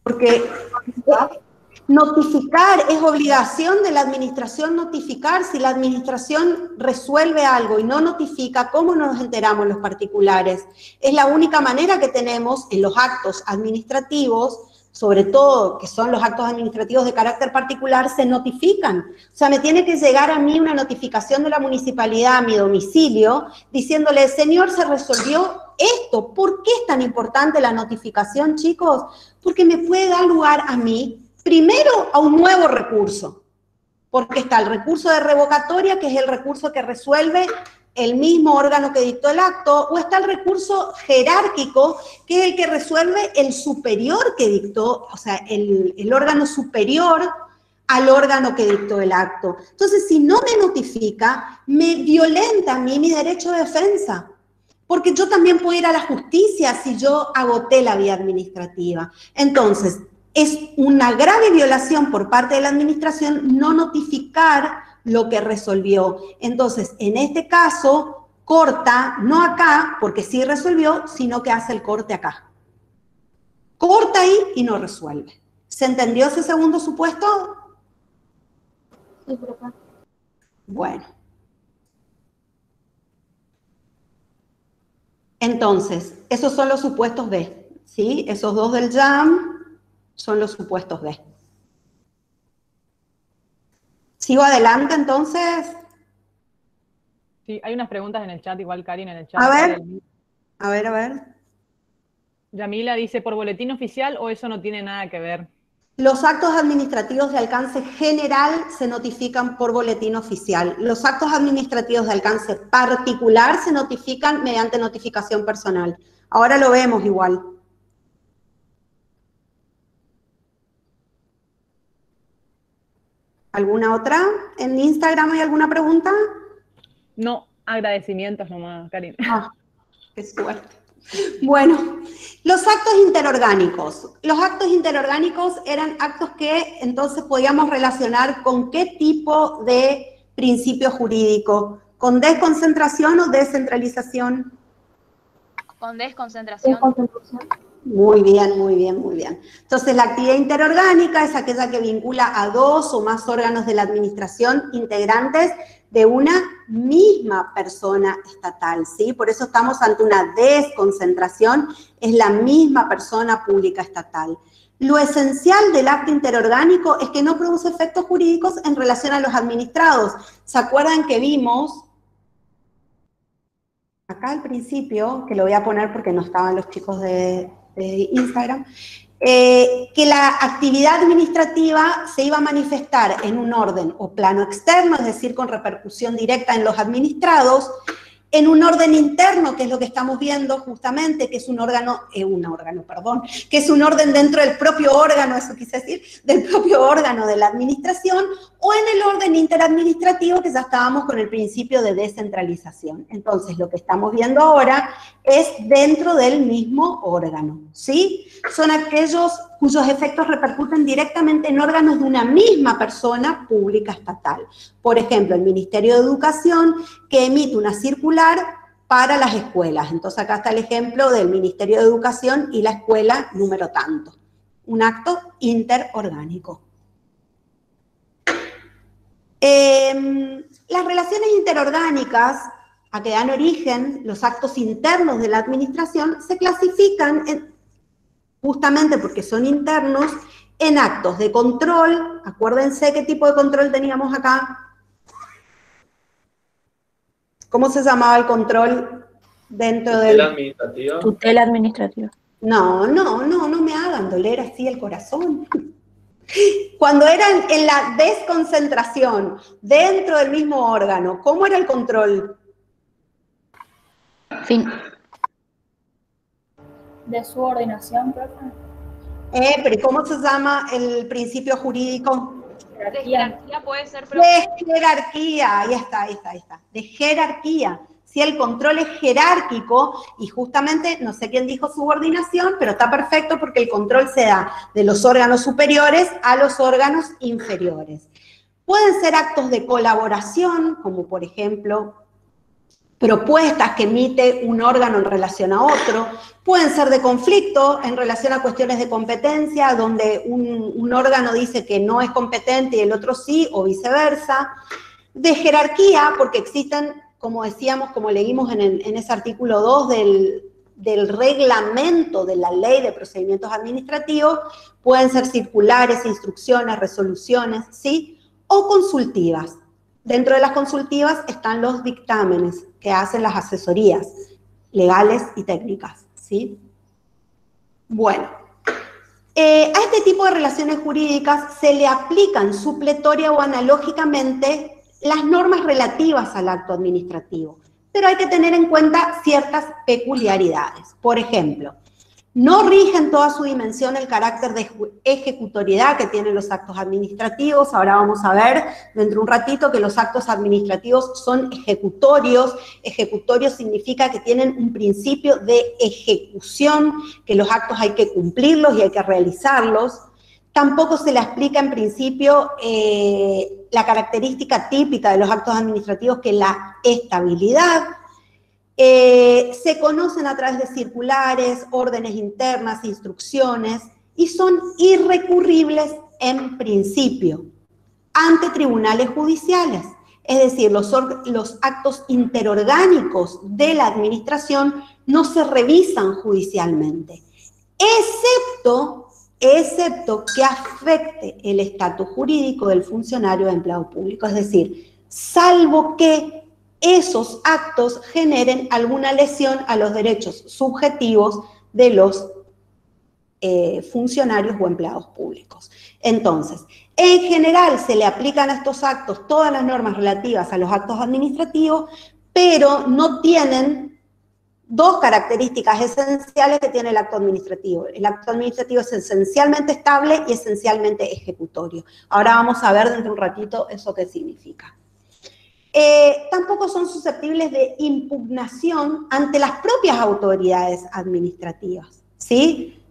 Porque notificar es obligación de la administración notificar. Si la administración resuelve algo y no notifica, ¿cómo nos enteramos los particulares? Es la única manera que tenemos en los actos administrativos, sobre todo que son los actos administrativos de carácter particular, se notifican. O sea, me tiene que llegar a mí una notificación de la municipalidad a mi domicilio diciéndole, señor, se resolvió esto. ¿Por qué es tan importante la notificación, chicos? Porque me puede dar lugar a mí, primero, a un nuevo recurso. Porque está el recurso de revocatoria, que es el recurso que resuelve el mismo órgano que dictó el acto, o está el recurso jerárquico, que es el que resuelve el superior que dictó, o sea, el órgano superior al órgano que dictó el acto. Entonces, si no me notifica, me violenta a mí mi derecho de defensa, porque yo también puedo ir a la justicia si yo agoté la vía administrativa. Entonces, es una grave violación por parte de la administración no notificar lo que resolvió. Entonces, en este caso, corta, no acá, porque sí resolvió, sino que hace el corte acá. Corta ahí y no resuelve. ¿Se entendió ese segundo supuesto? Sí, profe. Bueno. Entonces, esos son los supuestos B, ¿sí? Esos dos del JAM son los supuestos B. ¿Sigo adelante, entonces? Sí, hay unas preguntas en el chat, igual Karin en el chat. A ver. Yamila dice, ¿por boletín oficial o eso no tiene nada que ver? Los actos administrativos de alcance general se notifican por boletín oficial. Los actos administrativos de alcance particular se notifican mediante notificación personal. Ahora lo vemos igual. ¿Alguna otra? ¿En Instagram hay alguna pregunta? No, agradecimientos nomás, Karin. Ah, qué suerte. Bueno, los actos interorgánicos. Los actos interorgánicos eran actos que entonces podíamos relacionar con qué tipo de principio jurídico. ¿Con desconcentración o descentralización? Con desconcentración. Muy bien, muy bien, muy bien. Entonces, la actividad interorgánica es aquella que vincula a dos o más órganos de la administración integrantes de una misma persona estatal, ¿sí? Por eso estamos ante una desconcentración, es la misma persona pública estatal. Lo esencial del acto interorgánico es que no produce efectos jurídicos en relación a los administrados. ¿Se acuerdan que vimos acá al principio, que lo voy a poner porque no estaban los chicos de Instagram, que la actividad administrativa se iba a manifestar en un orden o plano externo, es decir, con repercusión directa en los administrados, en un orden interno, que es lo que estamos viendo justamente, que es un órgano, que es un orden dentro del propio órgano, eso quise decir, del propio órgano de la administración, o en el orden interadministrativo, que ya estábamos con el principio de descentralización. Entonces, lo que estamos viendo ahora es dentro del mismo órgano, ¿sí? Son aquellos cuyos efectos repercuten directamente en órganos de una misma persona pública estatal. Por ejemplo, el Ministerio de Educación, que emite una circular para las escuelas. Entonces, acá está el ejemplo del Ministerio de Educación y la escuela número tanto. Un acto interorgánico. Las relaciones interorgánicas a que dan origen los actos internos de la administración se clasifican justamente porque son internos en actos de control. Acuérdense qué tipo de control teníamos acá. ¿Cómo se llamaba el control dentro del... Tutela administrativa. Tutela administrativa. No me hagan doler así el corazón. Cuando eran en la desconcentración dentro del mismo órgano, ¿cómo era el control? Fin. De subordinación, profe. Pero ¿y cómo se llama el principio jurídico? De jerarquía puede ser, De jerarquía, ahí está. De jerarquía. Si el control es jerárquico, y justamente, no sé quién dijo subordinación, pero está perfecto porque el control se da de los órganos superiores a los órganos inferiores. Pueden ser actos de colaboración, como por ejemplo, propuestas que emite un órgano en relación a otro. Pueden ser de conflicto en relación a cuestiones de competencia, donde un órgano dice que no es competente y el otro sí, o viceversa. De jerarquía, porque existen, como decíamos, como leímos en ese artículo 2 del reglamento de la Ley de Procedimientos Administrativos, pueden ser circulares, instrucciones, resoluciones, ¿sí? O consultivas. Dentro de las consultivas están los dictámenes que hacen las asesorías legales y técnicas, ¿sí? Bueno, a este tipo de relaciones jurídicas se le aplican supletoria o analógicamente las normas relativas al acto administrativo. pero hay que tener en cuenta ciertas peculiaridades. Por ejemplo, no rige en toda su dimensión el carácter de ejecutoriedad que tienen los actos administrativos. Ahora vamos a ver dentro de un ratito que los actos administrativos son ejecutorios. Ejecutorios significa que tienen un principio de ejecución, que los actos hay que cumplirlos y hay que realizarlos. Tampoco se le explica en principio la característica típica de los actos administrativos, que es la estabilidad. Se conocen a través de circulares, órdenes internas, instrucciones, y son irrecurribles en principio ante tribunales judiciales. Es decir, los actos interorgánicos de la administración no se revisan judicialmente, excepto que afecte el estatus jurídico del funcionario o empleado público, es decir, salvo que esos actos generen alguna lesión a los derechos subjetivos de los funcionarios o empleados públicos. Entonces, en general se le aplican a estos actos todas las normas relativas a los actos administrativos, pero no tienen dos características esenciales que tiene el acto administrativo. El acto administrativo es esencialmente estable y esencialmente ejecutorio. Ahora vamos a ver dentro de un ratito eso qué significa. Tampoco son susceptibles de impugnación ante las propias autoridades administrativas, ¿sí?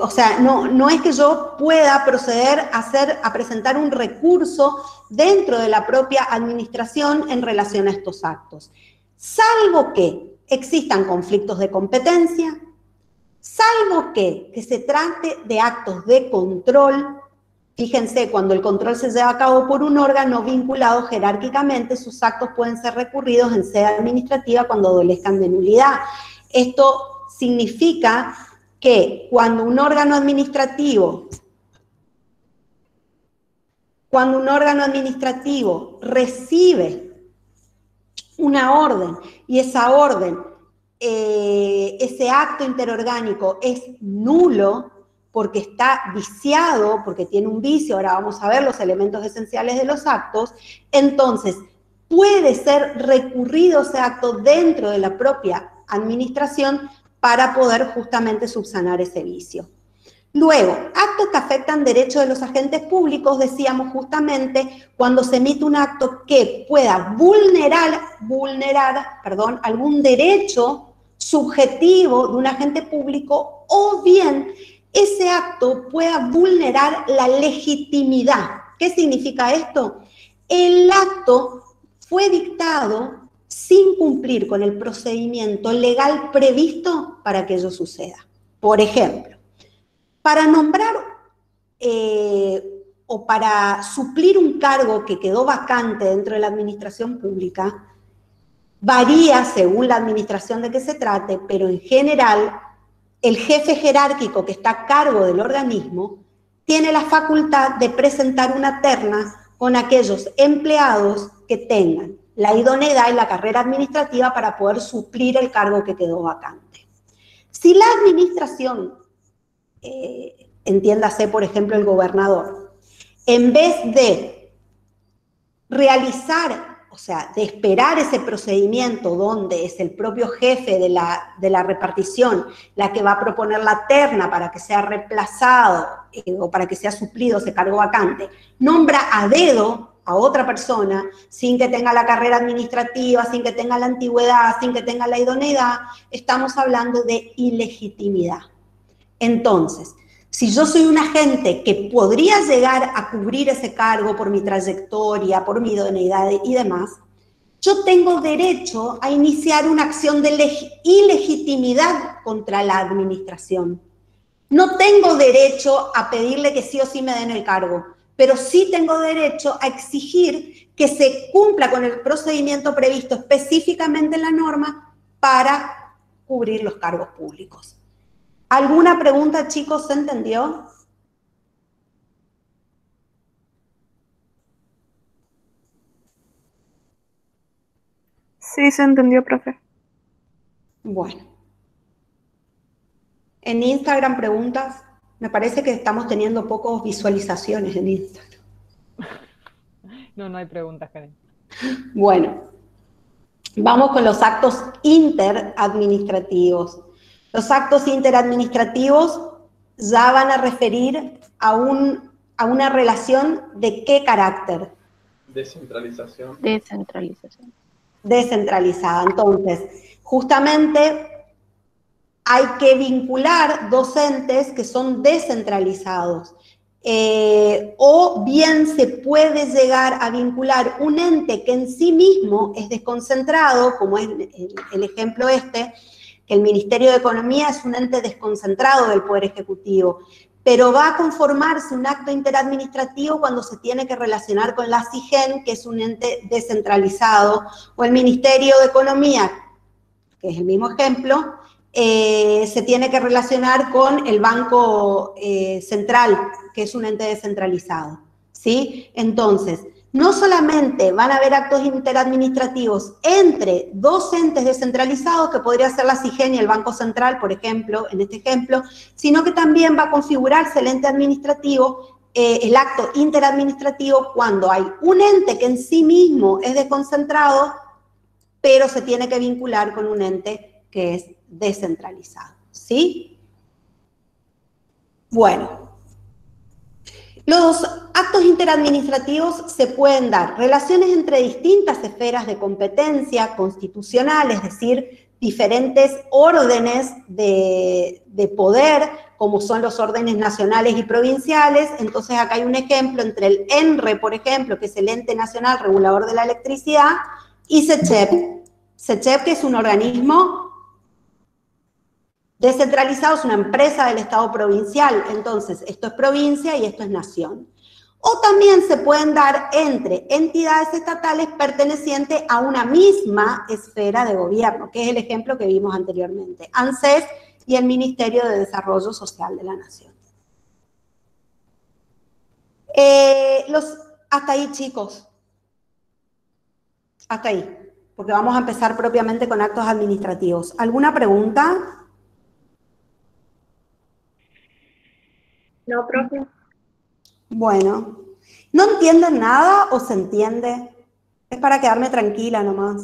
O sea, no es que yo pueda proceder a presentar un recurso dentro de la propia administración en relación a estos actos, salvo que existan conflictos de competencia, salvo que se trate de actos de control. Fíjense, cuando el control se lleva a cabo por un órgano vinculado jerárquicamente, sus actos pueden ser recurridos en sede administrativa cuando adolezcan de nulidad. Esto significa que cuando un órgano administrativo recibe una orden y esa orden, ese acto interorgánico es nulo, porque está viciado, porque tiene un vicio, ahora vamos a ver los elementos esenciales de los actos, entonces puede ser recurrido ese acto dentro de la propia administración para poder justamente subsanar ese vicio. Luego, actos que afectan derechos de los agentes públicos, decíamos justamente cuando se emite un acto que pueda vulnerar algún derecho subjetivo de un agente público, o bien ese acto pueda vulnerar la legitimidad. ¿Qué significa esto? El acto fue dictado sin cumplir con el procedimiento legal previsto para que ello suceda. Por ejemplo, para nombrar o para suplir un cargo que quedó vacante dentro de la administración pública, varía según la administración de que se trate, pero en general el jefe jerárquico que está a cargo del organismo tiene la facultad de presentar una terna con aquellos empleados que tengan la idoneidad y la carrera administrativa para poder suplir el cargo que quedó vacante. Si la administración, entiéndase por ejemplo el gobernador, en vez de realizar, o sea, de esperar ese procedimiento donde es el propio jefe de la repartición la que va a proponer la terna para que sea reemplazado o para que sea suplido ese cargo vacante, nombra a dedo a otra persona sin que tenga la carrera administrativa, sin que tenga la antigüedad, sin que tenga la idoneidad, estamos hablando de ilegitimidad. Entonces, si yo soy un agente que podría llegar a cubrir ese cargo por mi trayectoria, por mi idoneidad y demás, yo tengo derecho a iniciar una acción de ilegitimidad contra la administración. No tengo derecho a pedirle que sí o sí me den el cargo, pero sí tengo derecho a exigir que se cumpla con el procedimiento previsto específicamente en la norma para cubrir los cargos públicos. ¿Alguna pregunta, chicos? ¿Se entendió? Sí, se entendió, profe. Bueno. En Instagram preguntas. Me parece que estamos teniendo pocas visualizaciones en Instagram. No hay preguntas, Karen. Bueno. Vamos con los actos interadministrativos. Los actos interadministrativos ya van a referir a una relación de qué carácter. Descentralización. Descentralización. Descentralizada. Entonces, justamente hay que vincular dos entes que son descentralizados. O bien se puede llegar a vincular un ente que en sí mismo es desconcentrado, como es el ejemplo este, que el Ministerio de Economía es un ente desconcentrado del Poder Ejecutivo, pero va a conformarse un acto interadministrativo cuando se tiene que relacionar con la SIGEN, que es un ente descentralizado, o el Ministerio de Economía, que es el mismo ejemplo, se tiene que relacionar con el Banco Central, que es un ente descentralizado, ¿sí? Entonces, no solamente van a haber actos interadministrativos entre dos entes descentralizados, que podría ser la SIGEN y el Banco Central, por ejemplo, en este ejemplo, sino que también va a configurarse el ente administrativo, el acto interadministrativo, cuando hay un ente que en sí mismo es desconcentrado, pero se tiene que vincular con un ente que es descentralizado, ¿sí? Bueno, los actos interadministrativos se pueden dar relaciones entre distintas esferas de competencia constitucional, es decir, diferentes órdenes de poder, como son los órdenes nacionales y provinciales. Entonces acá hay un ejemplo entre el ENRE, por ejemplo, que es el Ente Nacional Regulador de la Electricidad, y SECHEP. SECHEP, que es un organismo descentralizado, es una empresa del Estado provincial. Entonces, esto es provincia y esto es nación. O también se pueden dar entre entidades estatales pertenecientes a una misma esfera de gobierno, que es el ejemplo que vimos anteriormente, ANSES y el Ministerio de Desarrollo Social de la Nación. Hasta ahí, chicos. Hasta ahí, porque vamos a empezar propiamente con actos administrativos. ¿Alguna pregunta? No, profe. Bueno, ¿no entienden nada o se entiende? Es para quedarme tranquila nomás,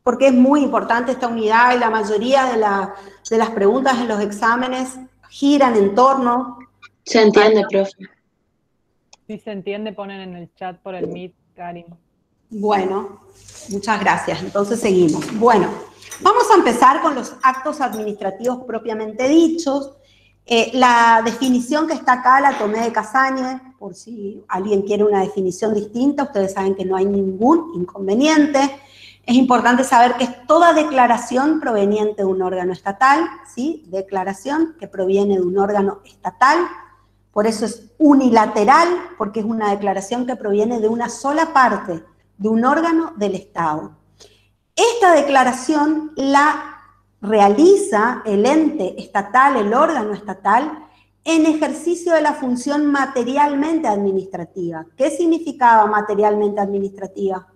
porque es muy importante esta unidad y la mayoría de las preguntas en los exámenes giran en torno. Se entiende, profe. Si se entiende, ponen en el chat por el Meet, Karin. Bueno, muchas gracias. Entonces seguimos. Bueno, vamos a empezar con los actos administrativos propiamente dichos. La definición que está acá la tomé de Casañe, por si alguien quiere una definición distinta, ustedes saben que no hay ningún inconveniente. Es importante saber que es toda declaración proveniente de un órgano estatal, ¿sí? Declaración que proviene de un órgano estatal, por eso es unilateral, porque es una declaración que proviene de una sola parte, de un órgano del Estado. Esta declaración la realiza el ente estatal, el órgano estatal, en ejercicio de la función materialmente administrativa. ¿Qué significaba materialmente administrativa?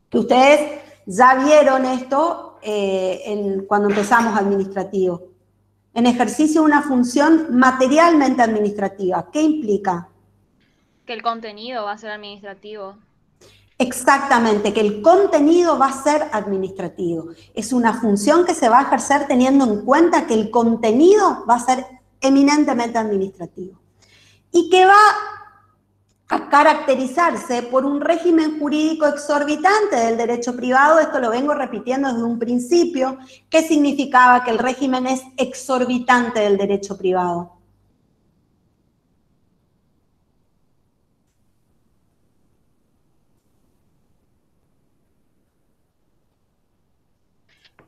Que ustedes ya vieron esto cuando empezamos administrativo. En ejercicio de una función materialmente administrativa. ¿Qué implica? Que el contenido va a ser administrativo. Exactamente, que el contenido va a ser administrativo. Es una función que se va a ejercer teniendo en cuenta que el contenido va a ser eminentemente administrativo. Y que va a caracterizarse por un régimen jurídico exorbitante del derecho privado. Esto lo vengo repitiendo desde un principio. ¿Qué significaba que el régimen es exorbitante del derecho privado?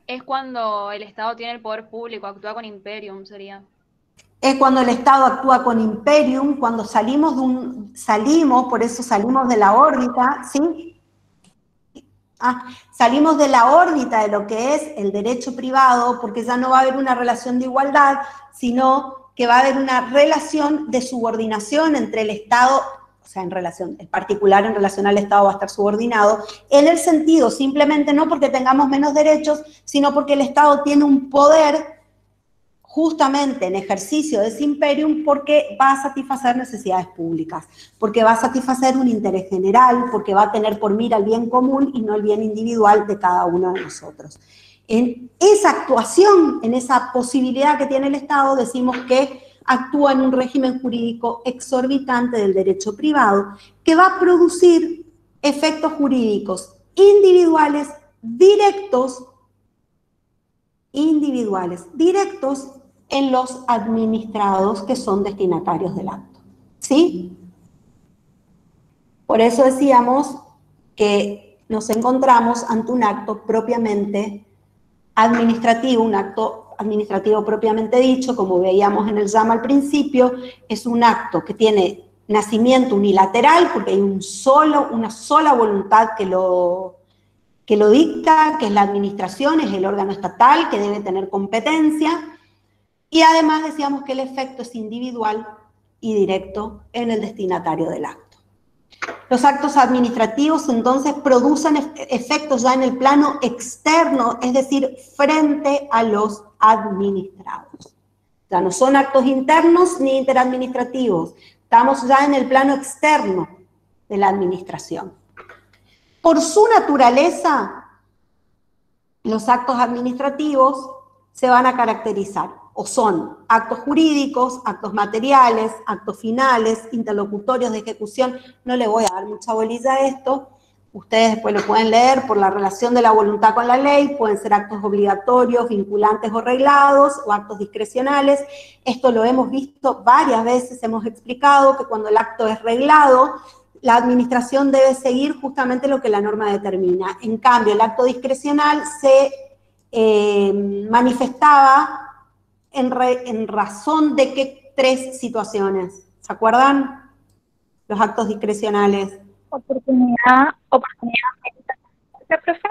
Es cuando el Estado tiene el poder público, actúa con imperium, sería. Es cuando el Estado actúa con imperium, cuando por eso salimos de la órbita, ¿sí? Salimos de la órbita de lo que es el derecho privado, porque ya no va a haber una relación de igualdad, sino que va a haber una relación de subordinación entre el Estado, o sea, el particular en relación al Estado va a estar subordinado, en el sentido, simplemente no porque tengamos menos derechos, sino porque el Estado tiene un poder justamente en ejercicio de ese imperium porque va a satisfacer necesidades públicas, porque va a satisfacer un interés general, porque va a tener por mira el bien común y no el bien individual de cada uno de nosotros. En esa actuación, en esa posibilidad que tiene el Estado, decimos que actúa en un régimen jurídico exorbitante del derecho privado, que va a producir efectos jurídicos individuales directos en los administrados que son destinatarios del acto. ¿Sí? Por eso decíamos que nos encontramos ante un acto propiamente administrativo, un acto administrativo propiamente dicho, como veíamos en el llama al principio, es un acto que tiene nacimiento unilateral, porque hay una sola voluntad que lo dicta, que es la administración, es el órgano estatal que debe tener competencia, y además decíamos que el efecto es individual y directo en el destinatario del acto. Los actos administrativos entonces producen efectos ya en el plano externo, es decir, frente a los administrados. Ya no son actos internos ni interadministrativos, estamos ya en el plano externo de la administración. Por su naturaleza, los actos administrativos se van a caracterizar, o son actos jurídicos, actos materiales, actos finales, interlocutorios de ejecución. No le voy a dar mucha bolilla a esto, ustedes después lo pueden leer por la relación de la voluntad con la ley, pueden ser actos obligatorios, vinculantes o reglados, o actos discrecionales. Esto lo hemos visto varias veces, hemos explicado que cuando el acto es reglado, la administración debe seguir justamente lo que la norma determina. En cambio, el acto discrecional se manifestaba en razón de qué tres situaciones. ¿Se acuerdan? Los actos discrecionales. Oportunidad, mérito, profe.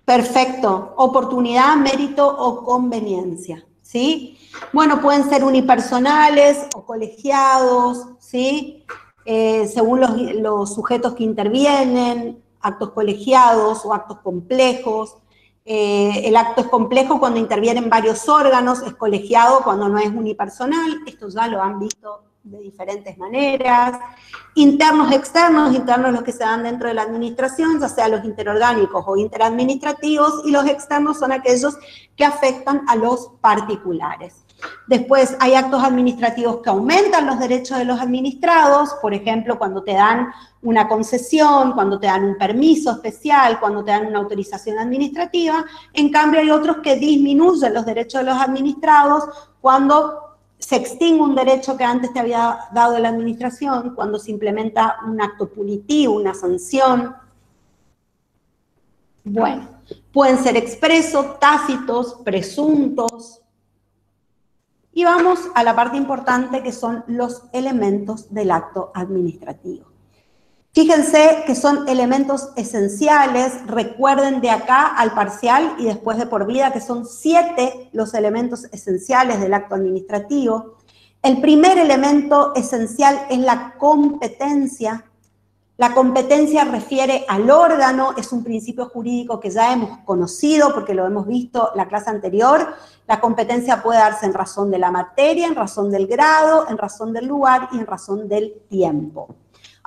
Perfecto. Oportunidad, mérito o conveniencia. ¿Sí? Bueno, pueden ser unipersonales o colegiados, ¿sí? Según los sujetos que intervienen, actos colegiados o actos complejos. El acto es complejo cuando intervienen varios órganos, es colegiado cuando no es unipersonal, esto ya lo han visto de diferentes maneras. Internos, externos los que se dan dentro de la administración, ya sea los interorgánicos o interadministrativos, y los externos son aquellos que afectan a los particulares. Después hay actos administrativos que aumentan los derechos de los administrados, por ejemplo, cuando te dan una concesión, cuando te dan un permiso especial, cuando te dan una autorización administrativa. En cambio hay otros que disminuyen los derechos de los administrados cuando se extingue un derecho que antes te había dado la administración, cuando se implementa un acto punitivo, una sanción. Bueno, pueden ser expresos, tácitos, presuntos. Y vamos a la parte importante que son los elementos del acto administrativo. Fíjense que son elementos esenciales, recuerden de acá al parcial y después de por vida que son 7 los elementos esenciales del acto administrativo. El primer elemento esencial es la competencia. La competencia refiere al órgano, es un principio jurídico que ya hemos conocido porque lo hemos visto en la clase anterior. La competencia puede darse en razón de la materia, en razón del grado, en razón del lugar y en razón del tiempo.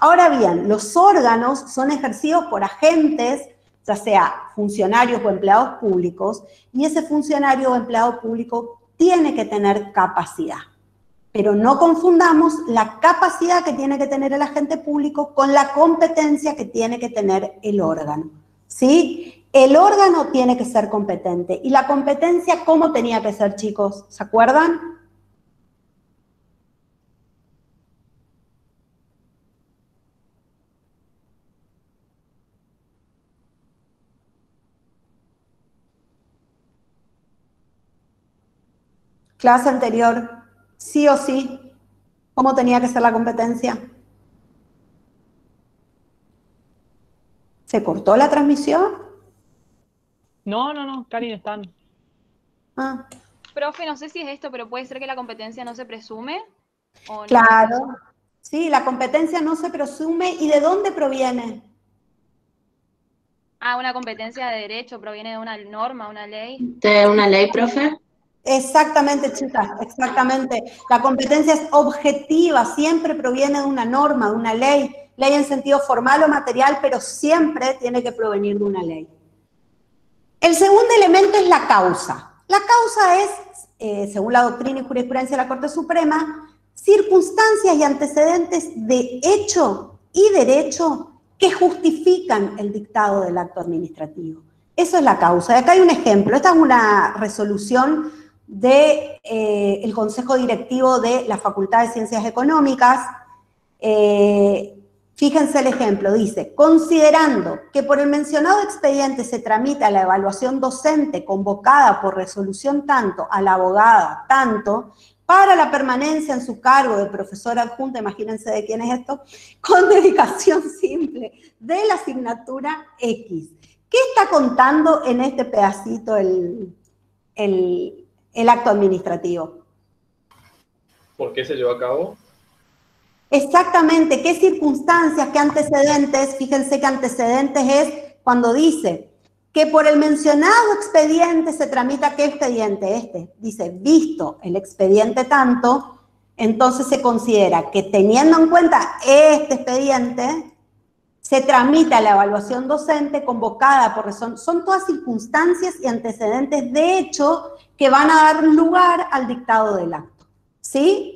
Ahora bien, los órganos son ejercidos por agentes, ya sea funcionarios o empleados públicos, y ese funcionario o empleado público tiene que tener capacidad. Pero no confundamos la capacidad que tiene que tener el agente público con la competencia que tiene que tener el órgano, ¿sí? El órgano tiene que ser competente. ¿Y la competencia cómo tenía que ser, chicos? ¿Se acuerdan? Clase anterior, sí o sí, ¿cómo tenía que ser la competencia? ¿Se cortó la transmisión? No, Karin, están. Ah. Profe, no sé si es esto, pero puede ser que la competencia no se presume. ¿O no? Claro, sí, la competencia no se presume. ¿Y de dónde proviene? Ah, una competencia de derecho, proviene de una norma, una ley. ¿De una ley, profe? Exactamente, chicas, exactamente. La competencia es objetiva, siempre proviene de una norma, de una ley en sentido formal o material, pero siempre tiene que provenir de una ley. El segundo elemento es la causa. La causa es, según la doctrina y jurisprudencia de la Corte Suprema, circunstancias y antecedentes de hecho y derecho que justifican el dictado del acto administrativo. Eso es la causa. Y acá hay un ejemplo. Esta es una resolución del Consejo Directivo de la Facultad de Ciencias Económicas. Fíjense el ejemplo, dice, considerando que por el mencionado expediente se tramita la evaluación docente convocada por resolución tanto a la abogada, tanto para la permanencia en su cargo de profesora adjunta, imagínense de quién es esto, con dedicación simple de la asignatura X. ¿Qué está contando en este pedacito el acto administrativo? ¿Por qué se llevó a cabo? Exactamente, qué circunstancias, qué antecedentes. Fíjense que antecedentes es cuando dice que por el mencionado expediente se tramita, ¿qué expediente? Este, dice, visto el expediente tanto, entonces se considera que teniendo en cuenta este expediente, se tramita la evaluación docente convocada por razón. Son todas circunstancias y antecedentes de hecho que van a dar lugar al dictado del acto, ¿sí?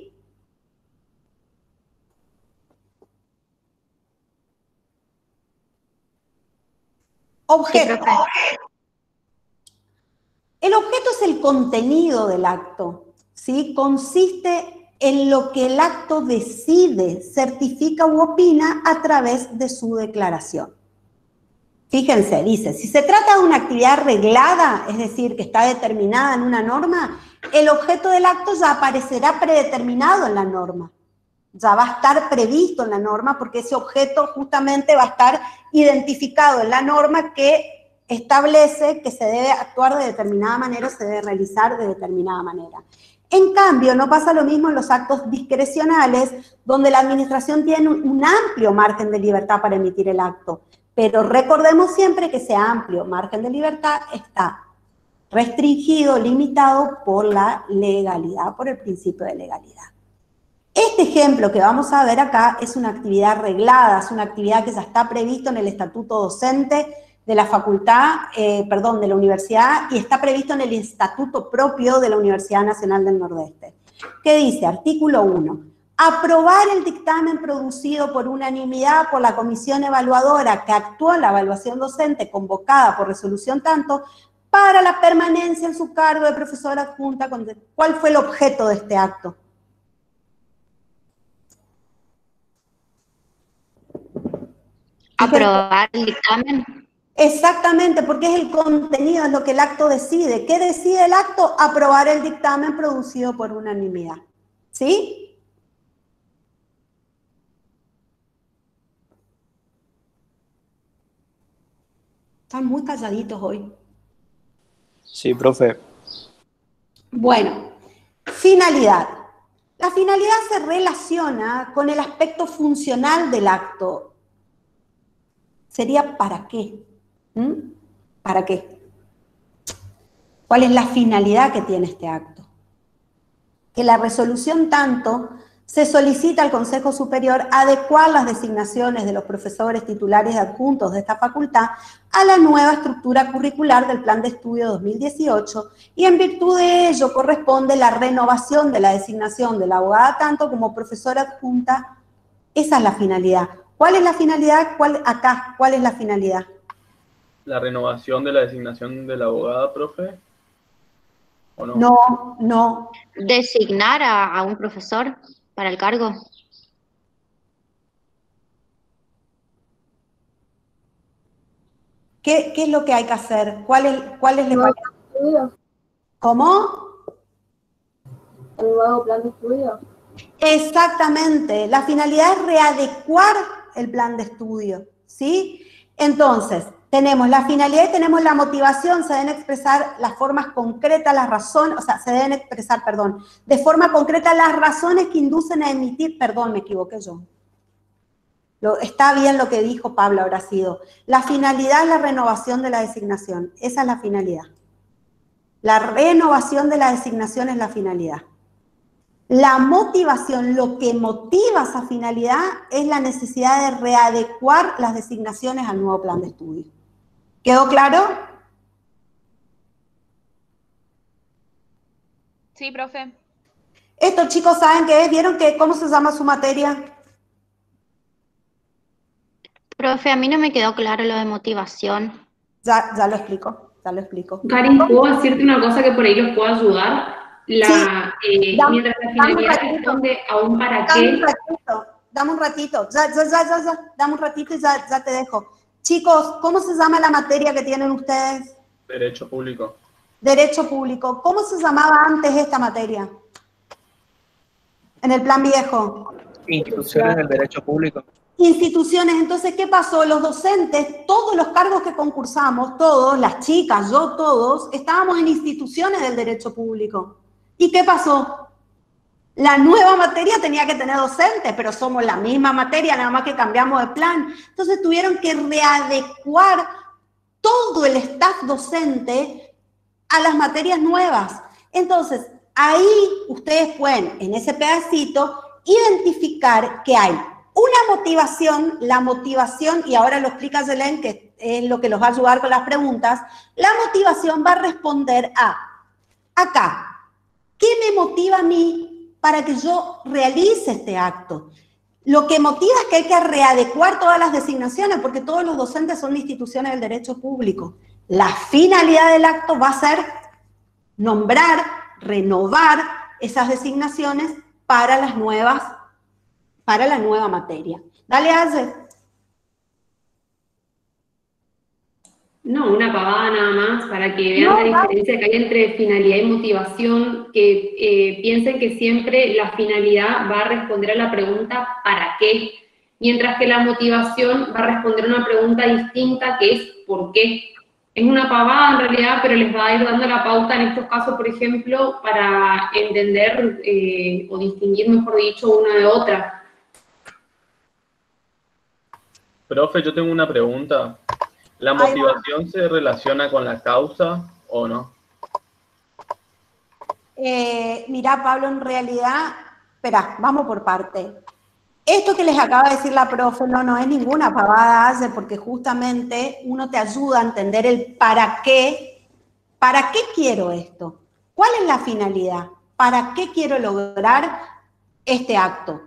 Objeto. El objeto es el contenido del acto, ¿sí? Consiste en lo que el acto decide, certifica u opina a través de su declaración. Fíjense, dice, si se trata de una actividad reglada, es decir, que está determinada en una norma, el objeto del acto ya aparecerá predeterminado en la norma. Ya va a estar previsto en la norma porque ese objeto justamente va a estar identificado en la norma que establece que se debe actuar de determinada manera, se debe realizar de determinada manera. En cambio, no pasa lo mismo en los actos discrecionales, donde la administración tiene un amplio margen de libertad para emitir el acto. Pero recordemos siempre que ese amplio margen de libertad está restringido, limitado por la legalidad, por el principio de legalidad. Este ejemplo que vamos a ver acá es una actividad reglada, es una actividad que ya está previsto en el estatuto docente de la facultad, de la universidad, y está previsto en el estatuto propio de la Universidad Nacional del Nordeste. ¿Qué dice? Artículo 1. Aprobar el dictamen producido por unanimidad por la comisión evaluadora que actuó en la evaluación docente convocada por resolución tanto para la permanencia en su cargo de profesora adjunta. ¿Cuál fue el objeto de este acto? Aprobar el dictamen. Exactamente, porque es el contenido, es lo que el acto decide. ¿Qué decide el acto? Aprobar el dictamen producido por unanimidad. ¿Sí? Están muy calladitos hoy. Sí, profe. Bueno, finalidad. La finalidad se relaciona con el aspecto funcional del acto. Sería ¿para qué? ¿Para qué? ¿Cuál es la finalidad que tiene este acto? Que la resolución tanto se solicita al Consejo Superior adecuar las designaciones de los profesores titulares y adjuntos de esta facultad a la nueva estructura curricular del Plan de Estudio 2018 y en virtud de ello corresponde la renovación de la designación de la abogada tanto como profesora adjunta. Esa es la finalidad. ¿Cuál es la finalidad? ¿Cuál es la finalidad? ¿La renovación de la designación de la abogada, profe? ¿O no? No, no. Designar a un profesor para el cargo. ¿Qué es lo que hay que hacer? ¿Cuál es el plan de estudio? ¿Cómo? ¿El nuevo plan de estudio? Exactamente. La finalidad es readecuar el plan de estudio, ¿sí? Entonces, tenemos la finalidad y tenemos la motivación, se deben expresar las formas concretas, las razones, o sea, se deben expresar, de forma concreta las razones que inducen a emitir, me equivoqué yo. Está bien lo que dijo Pablo, habrá sido. La finalidad es la renovación de la designación, esa es la finalidad. La renovación de la designación es la finalidad. La motivación, lo que motiva esa finalidad es la necesidad de readecuar las designaciones al nuevo plan de estudio. ¿Quedó claro? Sí, profe. Estos chicos saben qué es, ¿vieron cómo se llama su materia? Profe, a mí no me quedó claro lo de motivación. Ya lo explico, ya lo explico. Karin, ¿puedo decirte una cosa que por ahí los puedo ayudar? Mientras la finalidad responde a un para qué. Dame un ratito, dame un ratito y ya te dejo. Chicos, ¿cómo se llama la materia que tienen ustedes? Derecho público. Derecho público. ¿Cómo se llamaba antes esta materia? En el plan viejo. Instituciones del derecho público. Instituciones. Entonces, ¿qué pasó? Los docentes, todos los cargos que concursamos, todos, las chicas, yo, todos, estábamos en instituciones del derecho público. ¿Y qué pasó? La nueva materia tenía que tener docentes, pero somos la misma materia, nada más que cambiamos de plan. Entonces tuvieron que readecuar todo el staff docente a las materias nuevas. Entonces, ahí ustedes pueden, en ese pedacito, identificar que hay una motivación, la motivación, y ahora lo explica Yelén, que es lo que los va a ayudar con las preguntas, la motivación va a responder a, acá, ¿qué me motiva a mí para que yo realice este acto? Lo que motiva es que hay que readecuar todas las designaciones, porque todos los docentes son instituciones del derecho público. La finalidad del acto va a ser nombrar, renovar esas designaciones para las nuevas, para la nueva materia. Dale, Aze. No, una pavada nada más, para que vean la diferencia que hay entre finalidad y motivación, que piensen que siempre la finalidad va a responder a la pregunta ¿para qué? Mientras que la motivación va a responder a una pregunta distinta que es ¿por qué? Es una pavada en realidad, pero les va a ir dando la pauta en estos casos, por ejemplo, para entender o distinguir, mejor dicho, una de otra. Profe, yo tengo una pregunta. ¿La motivación se relaciona con la causa o no? Mirá, Pablo, en realidad, espera, vamos por parte. Esto que les acaba de decir la profe no es ninguna pavada, porque justamente uno te ayuda a entender el para qué quiero esto, cuál es la finalidad, para qué quiero lograr este acto.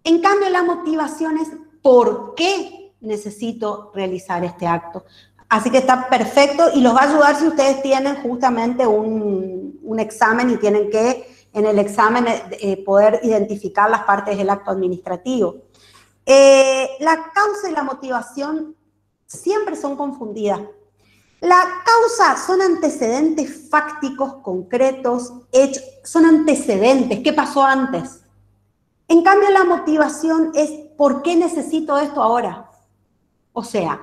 En cambio, la motivación es por qué necesito realizar este acto. Así que está perfecto y los va a ayudar si ustedes tienen justamente un examen y tienen que en el examen poder identificar las partes del acto administrativo. La causa y la motivación siempre son confundidas. La causa son antecedentes fácticos, concretos, hechos, son antecedentes, ¿qué pasó antes? En cambio, la motivación es ¿por qué necesito esto ahora? O sea,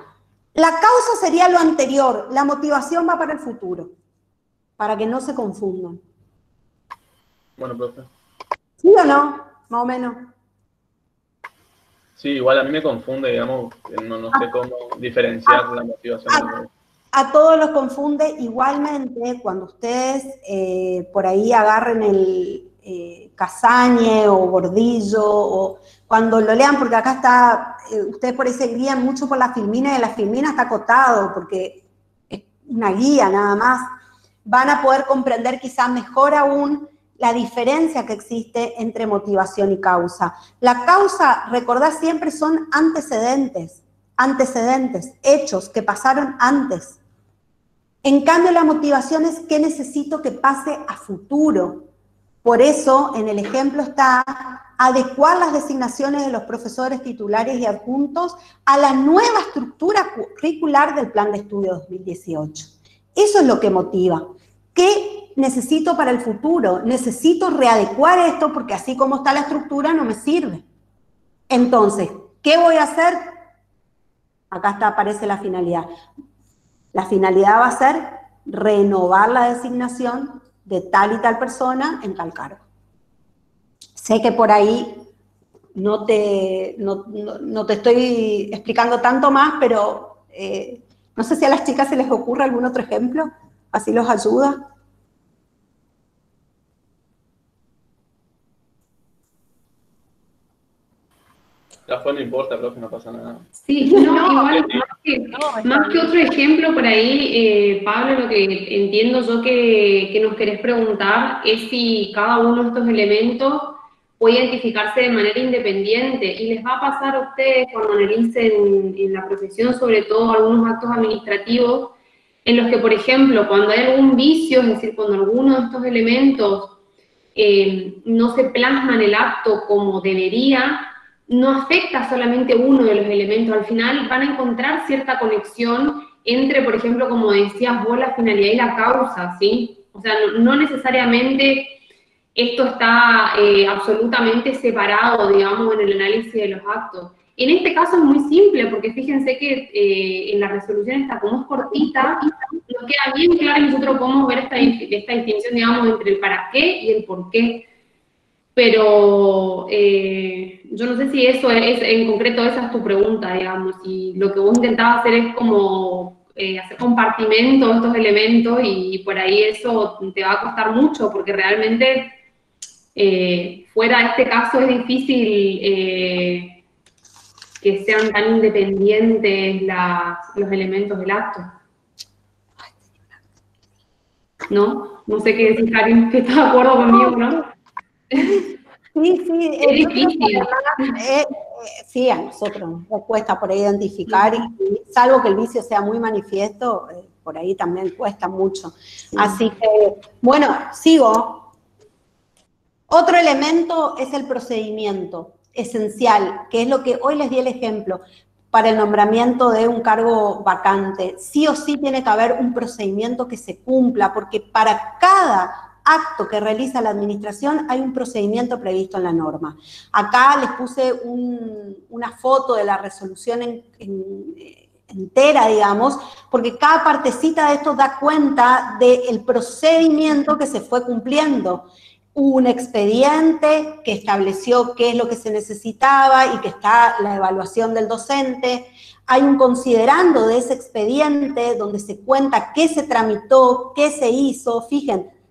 la causa sería lo anterior, la motivación va para el futuro, para que no se confundan. Bueno, profe. ¿Sí o no? Más o menos. Sí, igual a mí me confunde, digamos, no sé cómo diferenciar la motivación. A todos los confunde igualmente cuando ustedes por ahí agarren el Casañe o Gordillo, o cuando lo lean, porque acá está, ustedes por ahí se guían mucho por la filmina, y la filmina está acotado, porque es una guía nada más, van a poder comprender quizás mejor aún la diferencia que existe entre motivación y causa. La causa, recordad siempre, son antecedentes, hechos que pasaron antes. En cambio, la motivación es qué necesito que pase a futuro. Por eso, en el ejemplo está adecuar las designaciones de los profesores titulares y adjuntos a la nueva estructura curricular del Plan de Estudio 2018. Eso es lo que motiva. ¿Qué necesito para el futuro? Necesito readecuar esto porque así como está la estructura no me sirve. Entonces, ¿qué voy a hacer? Acá aparece la finalidad. La finalidad va a ser renovar la designación de tal y tal persona en tal cargo. Sé que por ahí no te estoy explicando tanto más, pero no sé si a las chicas se les ocurre algún otro ejemplo, así los ayuda. fue, no importa, profe, no pasa nada. Sí, no, igual, más que otro ejemplo por ahí, Pablo, lo que entiendo yo que nos querés preguntar es si cada uno de estos elementos puede identificarse de manera independiente, y les va a pasar a ustedes cuando analicen en la profesión, sobre todo algunos actos administrativos, en los que, por ejemplo, cuando hay algún vicio, es decir, cuando alguno de estos elementos no se plasma en el acto como debería, no afecta solamente uno de los elementos, al final van a encontrar cierta conexión entre, por ejemplo, como decías vos, la finalidad y la causa, ¿sí? O sea, no necesariamente esto está absolutamente separado, digamos, en el análisis de los actos. En este caso es muy simple, porque fíjense que en la resolución esta, como es cortita, nos queda bien claro y nosotros podemos ver esta distinción, digamos, entre el para qué y el por qué. Pero yo no sé si eso es, en concreto, esa es tu pregunta, digamos, y lo que vos intentabas hacer es como hacer compartimento de estos elementos, y por ahí eso te va a costar mucho, porque realmente fuera de este caso es difícil que sean tan independientes los elementos del acto. ¿No? No sé qué decir, Karin, que estás de acuerdo conmigo, ¿no? Sí, es difícil. Sí, a nosotros nos cuesta por ahí identificar, y salvo que el vicio sea muy manifiesto, por ahí también cuesta mucho. Así que, bueno, sigo. Otro elemento es el procedimiento esencial, que es lo que hoy les di el ejemplo, para el nombramiento de un cargo vacante. Sí o sí tiene que haber un procedimiento que se cumpla, porque para cada acto que realiza la administración hay un procedimiento previsto en la norma. Acá les puse una foto de la resolución entera, digamos, porque cada partecita de esto da cuenta del procedimiento que se fue cumpliendo. Hubo un expediente que estableció qué es lo que se necesitaba y que está la evaluación del docente. Hay un considerando de ese expediente donde se cuenta qué se tramitó, qué se hizo.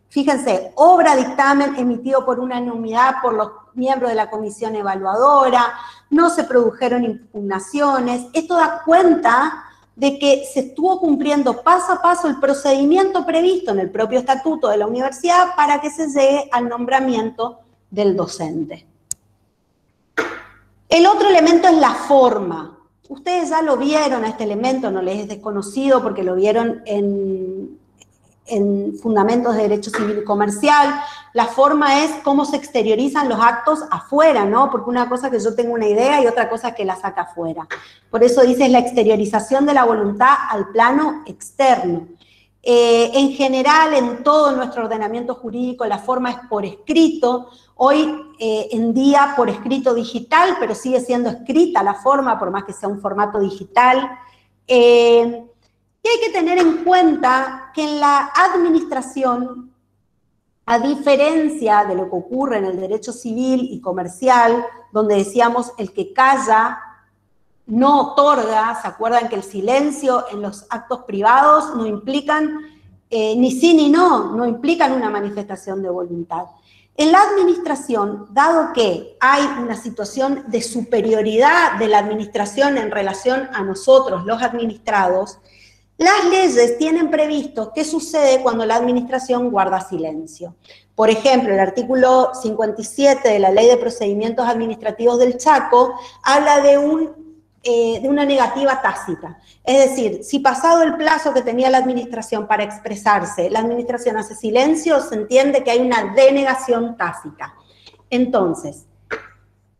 Fíjense, obra dictamen emitido por unanimidad por los miembros de la comisión evaluadora, no se produjeron impugnaciones. Esto da cuenta de que se estuvo cumpliendo paso a paso el procedimiento previsto en el propio estatuto de la universidad para que se llegue al nombramiento del docente. El otro elemento es la forma. Ustedes ya lo vieron a este elemento, no les es desconocido porque lo vieron en Fundamentos de Derecho Civil y Comercial. La forma es cómo se exteriorizan los actos afuera, ¿no? Porque una cosa es que yo tengo una idea y otra cosa es que la saca afuera. Por eso dice la exteriorización de la voluntad al plano externo. En general, en todo nuestro ordenamiento jurídico, la forma es por escrito. Hoy en día por escrito digital, pero sigue siendo escrita la forma, por más que sea un formato digital. Y hay que tener en cuenta que en la administración, a diferencia de lo que ocurre en el derecho civil y comercial, donde decíamos el que calla no otorga, ¿se acuerdan que el silencio en los actos privados no implican ni sí ni no implican una manifestación de voluntad? En la administración, dado que hay una situación de superioridad de la administración en relación a nosotros, los administrados, las leyes tienen previsto qué sucede cuando la administración guarda silencio. Por ejemplo, el artículo 57 de la Ley de Procedimientos Administrativos del Chaco habla de una negativa tácita. Es decir, si pasado el plazo que tenía la administración para expresarse, la administración hace silencio, se entiende que hay una denegación tácita. Entonces,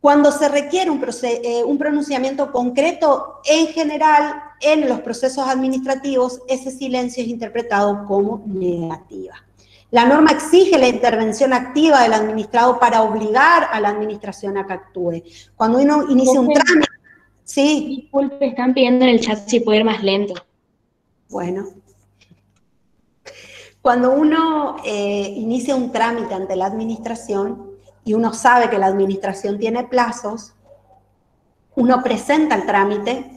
cuando se requiere un pronunciamiento concreto, en general, en los procesos administrativos, ese silencio es interpretado como negativa. La norma exige la intervención activa del administrado para obligar a la administración a que actúe. Cuando uno inicia un trámite... Sí. Disculpe, están pidiendo en el chat si puede ir más lento. Bueno. Cuando uno inicia un trámite ante la administración y uno sabe que la administración tiene plazos, uno presenta el trámite,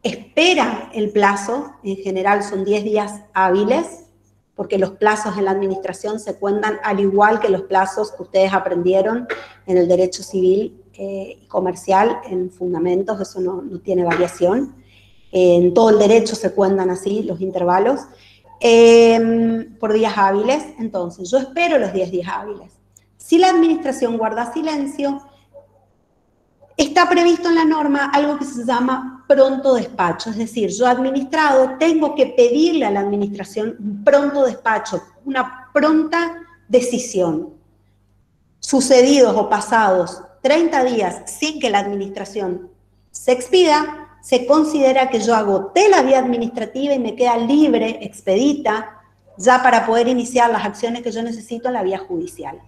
espera el plazo, en general son 10 días hábiles, porque los plazos en la administración se cuentan al igual que los plazos que ustedes aprendieron en el derecho civil y comercial en fundamentos, eso no tiene variación. En todo el derecho se cuentan así los intervalos, por días hábiles. Entonces, yo espero los 10 días hábiles. Si la administración guarda silencio, está previsto en la norma algo que se llama pronto despacho, es decir, yo administrado tengo que pedirle a la administración un pronto despacho, una pronta decisión. Sucedidos o pasados 30 días sin que la administración se expida, se considera que yo agoté la vía administrativa y me queda libre, expedita, ya para poder iniciar las acciones que yo necesito en la vía judicial.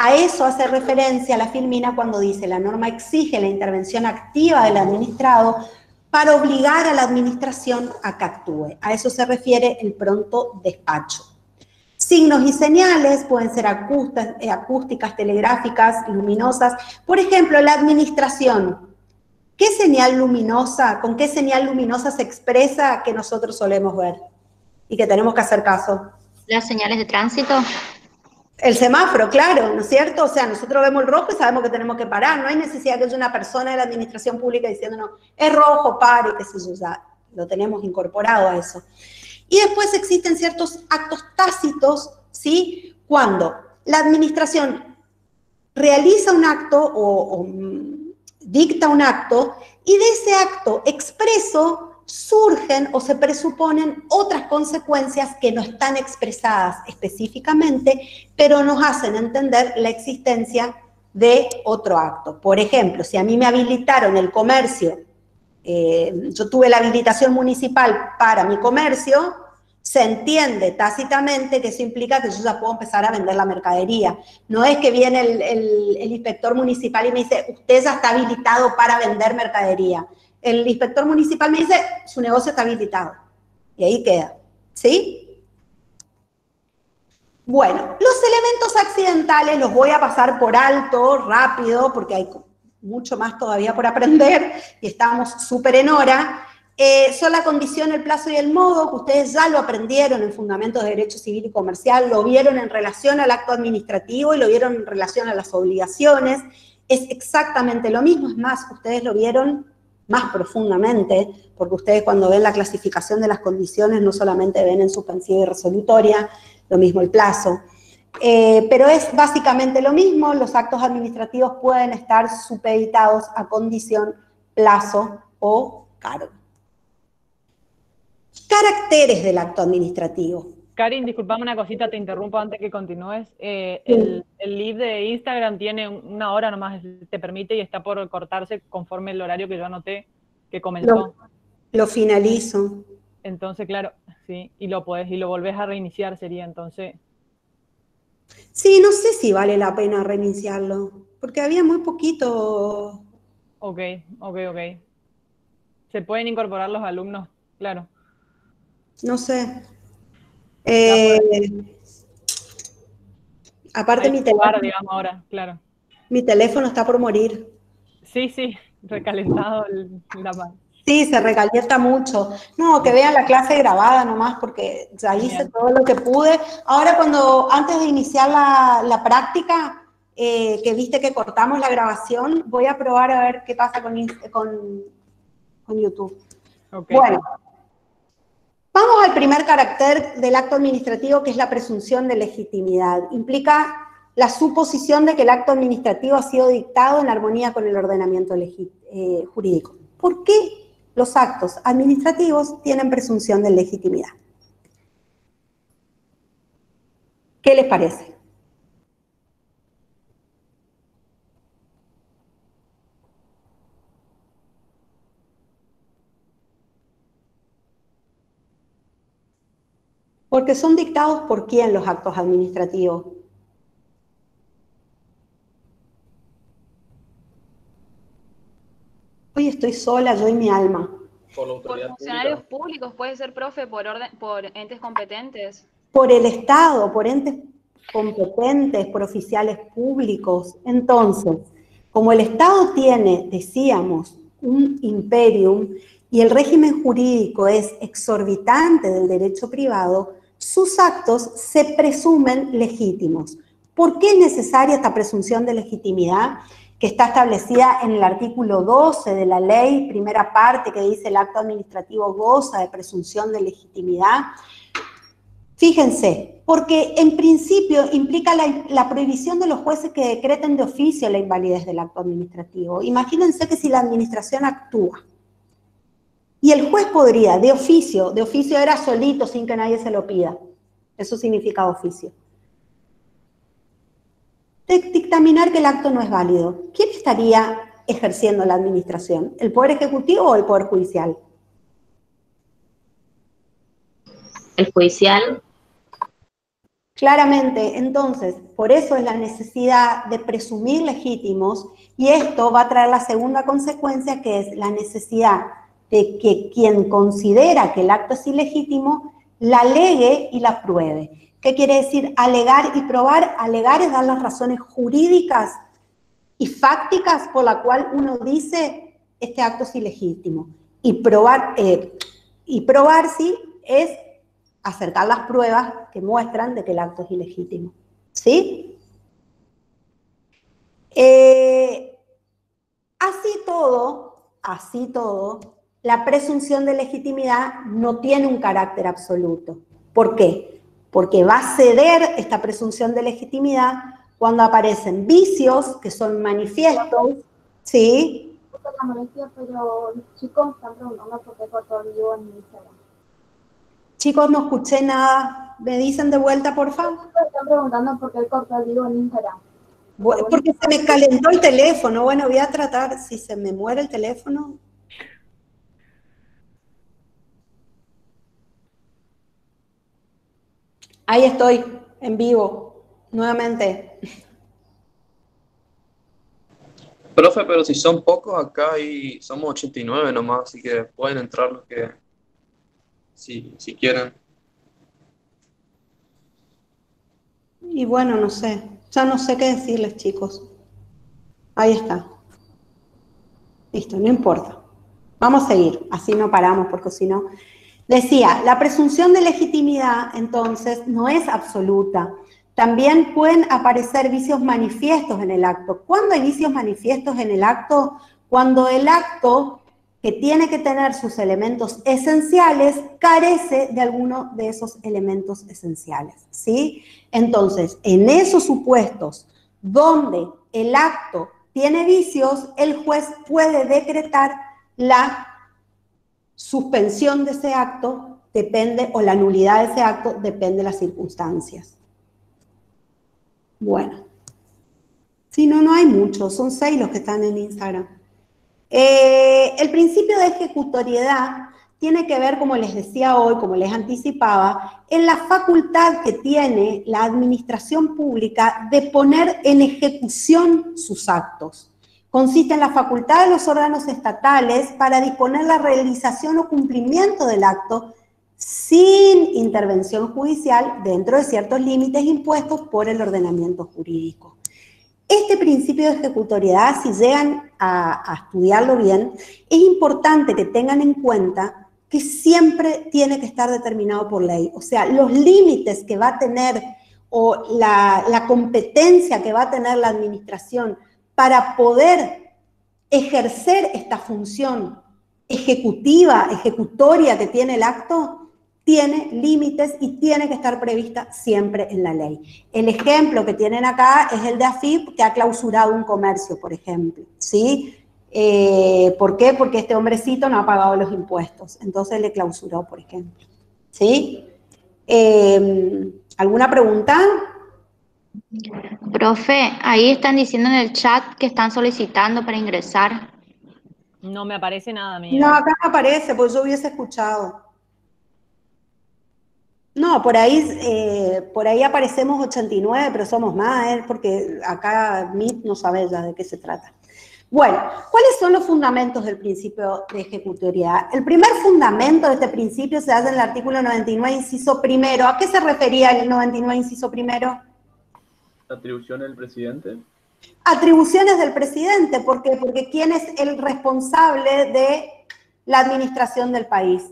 A eso hace referencia la Filmina cuando dice la norma exige la intervención activa del administrado para obligar a la administración a que actúe. A eso se refiere el pronto despacho. Signos y señales pueden ser acústicas, telegráficas, luminosas. Por ejemplo, la administración. ¿Qué señal luminosa, con qué señal luminosa se expresa que nosotros solemos ver y que tenemos que hacer caso? Las señales de tránsito. El semáforo, claro, ¿no es cierto? O sea, nosotros vemos el rojo y sabemos que tenemos que parar. No hay necesidad que haya una persona de la administración pública diciéndonos, es rojo, pare, qué sé yo, ya lo tenemos incorporado a eso. Y después existen ciertos actos tácitos, ¿sí? Cuando la administración realiza un acto o dicta un acto, y de ese acto expreso surgen o se presuponen otras consecuencias que no están expresadas específicamente, pero nos hacen entender la existencia de otro acto. Por ejemplo, si a mí me habilitaron el comercio, yo tuve la habilitación municipal para mi comercio, se entiende tácitamente que eso implica que yo ya puedo empezar a vender la mercadería. No es que viene el inspector municipal y me dice, usted ya está habilitado para vender mercadería. El inspector municipal me dice, su negocio está habilitado. Y ahí queda, ¿sí? Bueno, los elementos accidentales los voy a pasar por alto, rápido, porque hay mucho más todavía por aprender y estamos súper en hora. Son la condición, el plazo y el modo, que ustedes ya lo aprendieron en Fundamentos de Derecho Civil y Comercial, lo vieron en relación al acto administrativo y lo vieron en relación a las obligaciones. Es exactamente lo mismo, es más, ustedes lo vieron más profundamente, porque ustedes cuando ven la clasificación de las condiciones no solamente ven en suspensiva y resolutoria, lo mismo el plazo. Pero es básicamente lo mismo, los actos administrativos pueden estar supeditados a condición, plazo o cargo. Caracteres del acto administrativo. Karin, disculpame una cosita, te interrumpo antes que continúes. El live de Instagram tiene una hora nomás, te permite, y está por cortarse conforme el horario que yo anoté que comenzó. Lo finalizo. Entonces, claro, sí, y lo volvés a reiniciar sería, entonces. Sí, no sé si vale la pena reiniciarlo, porque había muy poquito. Ok. Se pueden incorporar los alumnos, claro. No sé. Aparte mi teléfono, digamos ahora, claro. Mi teléfono está por morir. Sí, recalentado la mano. Sí, se recalienta mucho. No, que vean la clase grabada nomás, porque ya hice todo lo que pude. Ahora antes de iniciar la práctica, que viste que cortamos la grabación, voy a probar a ver qué pasa con YouTube. Okay. Bueno. Vamos al primer carácter del acto administrativo, que es la presunción de legitimidad. Implica la suposición de que el acto administrativo ha sido dictado en armonía con el ordenamiento jurídico. ¿Por qué los actos administrativos tienen presunción de legitimidad? ¿Qué les parece? Porque son dictados por quién los actos administrativos. Hoy estoy sola, yo y mi alma. Por funcionarios públicos, puede ser, profe, por entes competentes. Por el Estado, por entes competentes, por oficiales públicos. Entonces, como el Estado tiene, decíamos, un imperium, y el régimen jurídico es exorbitante del derecho privado, sus actos se presumen legítimos. ¿Por qué es necesaria esta presunción de legitimidad que está establecida en el artículo 12 de la ley, primera parte, que dice el acto administrativo goza de presunción de legitimidad? Fíjense, porque en principio implica la prohibición de los jueces que decreten de oficio la invalidez del acto administrativo. Imagínense que si la administración actúa y el juez podría, de oficio era solito sin que nadie se lo pida, eso significa oficio, dictaminar que el acto no es válido. ¿Quién estaría ejerciendo la administración? ¿El Poder Ejecutivo o el Poder Judicial? El judicial. Claramente, entonces, por eso es la necesidad de presumir legítimos, y esto va a traer la segunda consecuencia, que es la necesidad de que quien considera que el acto es ilegítimo, la alegue y la pruebe. ¿Qué quiere decir alegar y probar? Alegar es dar las razones jurídicas y fácticas por la cual uno dice este acto es ilegítimo. Y probar sí es acercar las pruebas que muestran de que el acto es ilegítimo. ¿Sí? Así todo, la presunción de legitimidad no tiene un carácter absoluto. ¿Por qué? Porque va a ceder esta presunción de legitimidad cuando aparecen vicios que son manifiestos, ¿sí? Pero los chicos están preguntando por qué cortó el vivo en Instagram. Chicos, no escuché nada. ¿Me dicen de vuelta, por favor? Están preguntando por qué cortó el vivo en Instagram. Porque se me calentó el teléfono. Bueno, voy a tratar, si se me muere el teléfono. Ahí estoy, en vivo, nuevamente. Profe, pero si son pocos acá y somos 89 nomás, así que pueden entrar los que, si quieren. Y bueno, no sé, ya no sé qué decirles, chicos. Ahí está. Listo, no importa. Vamos a seguir, así no paramos, porque si no... Decía, la presunción de legitimidad, entonces, no es absoluta. También pueden aparecer vicios manifiestos en el acto. ¿Cuándo hay vicios manifiestos en el acto? Cuando el acto, que tiene que tener sus elementos esenciales, carece de alguno de esos elementos esenciales, ¿sí? Entonces, en esos supuestos donde el acto tiene vicios, el juez puede decretar la suspensión de ese acto, o la nulidad de ese acto, depende de las circunstancias. Bueno. Si no, no hay muchos, son 6 los que están en Instagram. El principio de ejecutoriedad tiene que ver, como les decía hoy, como les anticipaba, en la facultad que tiene la administración pública de poner en ejecución sus actos. Consiste en la facultad de los órganos estatales para disponer la realización o cumplimiento del acto sin intervención judicial dentro de ciertos límites impuestos por el ordenamiento jurídico. Este principio de ejecutoriedad, si llegan a estudiarlo bien, es importante que tengan en cuenta que siempre tiene que estar determinado por ley. O sea, los límites que va a tener o la competencia que va a tener la administración para poder ejercer esta función ejecutoria que tiene el acto, tiene límites y tiene que estar prevista siempre en la ley. El ejemplo que tienen acá es el de AFIP, que ha clausurado un comercio, por ejemplo, ¿sí? ¿Por qué? Porque este hombrecito no ha pagado los impuestos, entonces le clausuró, por ejemplo, ¿sí? ¿Alguna pregunta? Profe, ahí están diciendo en el chat que están solicitando para ingresar. No me aparece nada, amiga. No, acá no aparece, pues yo hubiese escuchado. No, por ahí aparecemos 89, pero somos más, porque acá MIT no sabe ya de qué se trata. Bueno, ¿cuáles son los fundamentos del principio de ejecutoriedad? El primer fundamento de este principio se hace en el artículo 99, inciso primero. ¿A qué se refería el 99, inciso primero? ¿Atribuciones del presidente? Atribuciones del presidente, ¿por qué? Porque ¿quién es el responsable de la administración del país?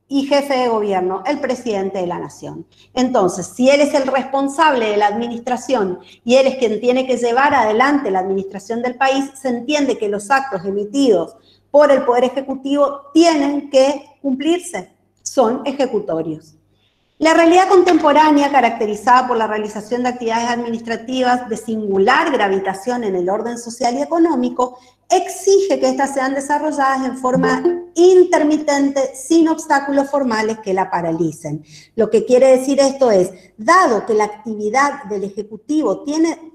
y jefe de gobierno, el presidente de la nación. Entonces, si él es el responsable de la administración y él es quien tiene que llevar adelante la administración del país, se entiende que los actos emitidos por el Poder Ejecutivo tienen que cumplirse, son ejecutorios. La realidad contemporánea, caracterizada por la realización de actividades administrativas de singular gravitación en el orden social y económico, exige que éstas sean desarrolladas en forma intermitente, sin obstáculos formales que la paralicen. Lo que quiere decir esto es, dado que la actividad del Ejecutivo tiene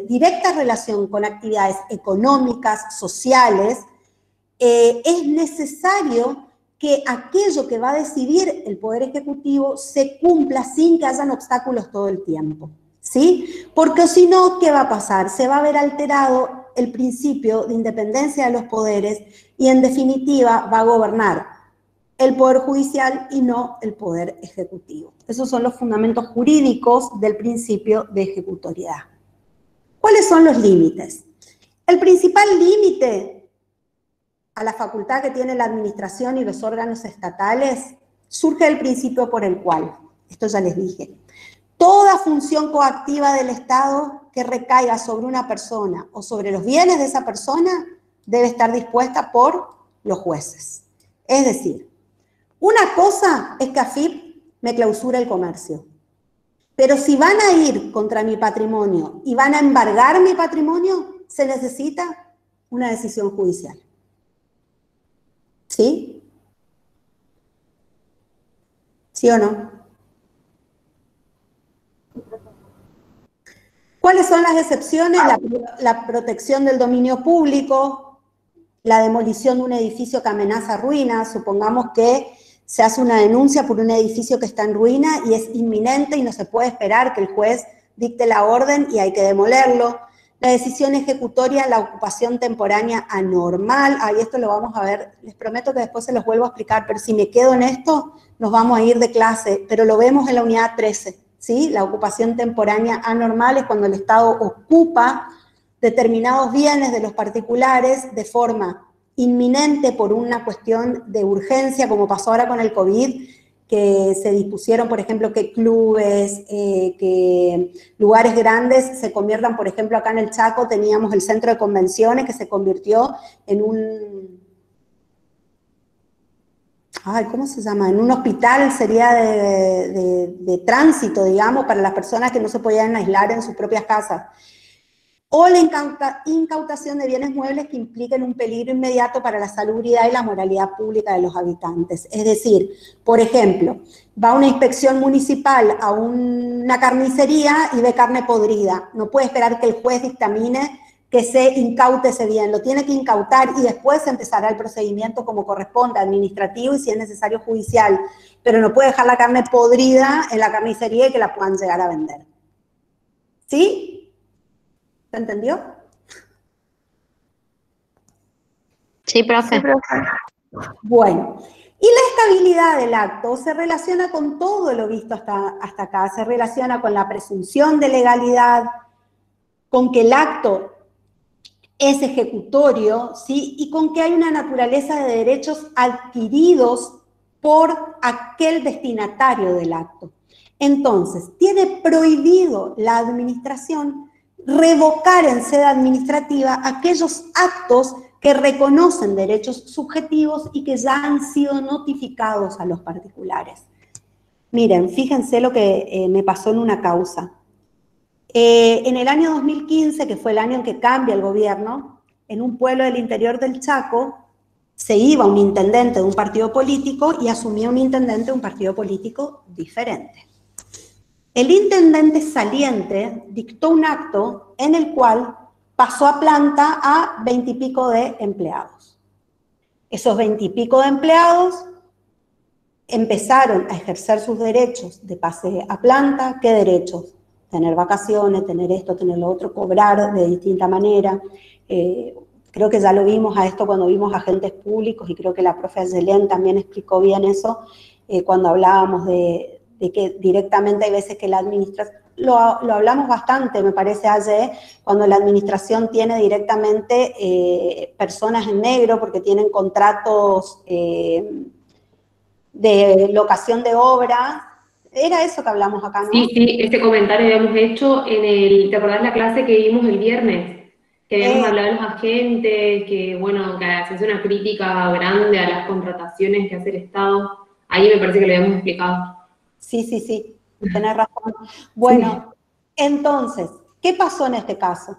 directa relación con actividades económicas, sociales, es necesario que aquello que va a decidir el Poder Ejecutivo se cumpla sin que hayan obstáculos todo el tiempo, ¿sí? Porque si no, ¿qué va a pasar? Se va a ver alterado el principio de independencia de los poderes y en definitiva va a gobernar el Poder Judicial y no el Poder Ejecutivo. Esos son los fundamentos jurídicos del principio de ejecutoriedad. ¿Cuáles son los límites? El principal límite a la facultad que tiene la administración y los órganos estatales, surge el principio por el cual, esto ya les dije, toda función coactiva del Estado que recaiga sobre una persona o sobre los bienes de esa persona debe estar dispuesta por los jueces. Es decir, una cosa es que AFIP me clausura el comercio, pero si van a ir contra mi patrimonio y van a embargar mi patrimonio, se necesita una decisión judicial. ¿Sí? ¿Sí o no? ¿Cuáles son las excepciones? La protección del dominio público, la demolición de un edificio que amenaza ruina. Supongamos que se hace una denuncia por un edificio que está en ruina y es inminente y no se puede esperar que el juez dicte la orden y hay que demolerlo. La decisión ejecutoria, la ocupación temporánea anormal. Ahí esto lo vamos a ver, les prometo que después se los vuelvo a explicar, pero si me quedo en esto, nos vamos a ir de clase, pero lo vemos en la unidad 13, ¿sí? La ocupación temporánea anormal es cuando el Estado ocupa determinados bienes de los particulares de forma inminente por una cuestión de urgencia, como pasó ahora con el COVID, que se dispusieron, por ejemplo, que clubes, que lugares grandes se conviertan, por ejemplo, acá en el Chaco teníamos el centro de convenciones que se convirtió en un, ¿cómo se llama? En un hospital sería de tránsito, digamos, para las personas que no se podían aislar en sus propias casas. O la incautación de bienes muebles que impliquen un peligro inmediato para la salubridad y la moralidad pública de los habitantes. Es decir, por ejemplo, va una inspección municipal a una carnicería y ve carne podrida. No puede esperar que el juez dictamine que se incaute ese bien. Lo tiene que incautar y después empezará el procedimiento como corresponde, administrativo y si es necesario judicial. Pero no puede dejar la carne podrida en la carnicería y que la puedan llegar a vender. ¿Sí? ¿Se entendió? Sí, profe. Sí, profe. Bueno, y la estabilidad del acto se relaciona con todo lo visto hasta acá, se relaciona con la presunción de legalidad, con que el acto es ejecutorio, ¿sí? Y con que hay una naturaleza de derechos adquiridos por aquel destinatario del acto. Entonces, tiene prohibido la administración revocar en sede administrativa aquellos actos que reconocen derechos subjetivos y que ya han sido notificados a los particulares. Miren, fíjense lo que me pasó en una causa. En el año 2015, que fue el año en que cambia el gobierno, en un pueblo del interior del Chaco, se iba un intendente de un partido político y asumía un intendente de un partido político diferente. El intendente saliente dictó un acto en el cual pasó a planta a 20 y pico de empleados. Esos 20 y pico de empleados empezaron a ejercer sus derechos de pase a planta. ¿Qué derechos? Tener vacaciones, tener esto, tener lo otro, cobrar de distinta manera. Creo que ya lo vimos a esto cuando vimos agentes públicos y creo que la profe Yelén también explicó bien eso cuando hablábamos de que directamente hay veces que la administración, lo hablamos bastante, me parece, ayer, cuando la administración tiene directamente personas en negro porque tienen contratos de locación de obra. Era eso que hablamos acá, ¿no? Sí, ese comentario habíamos hecho ¿te acordás la clase que vimos el viernes? Que habíamos hablado de los agentes, que bueno, que se hace una crítica grande a las contrataciones que hace el Estado. Ahí me parece que lo habíamos explicado. Sí, tenés razón. Bueno, entonces, ¿qué pasó en este caso?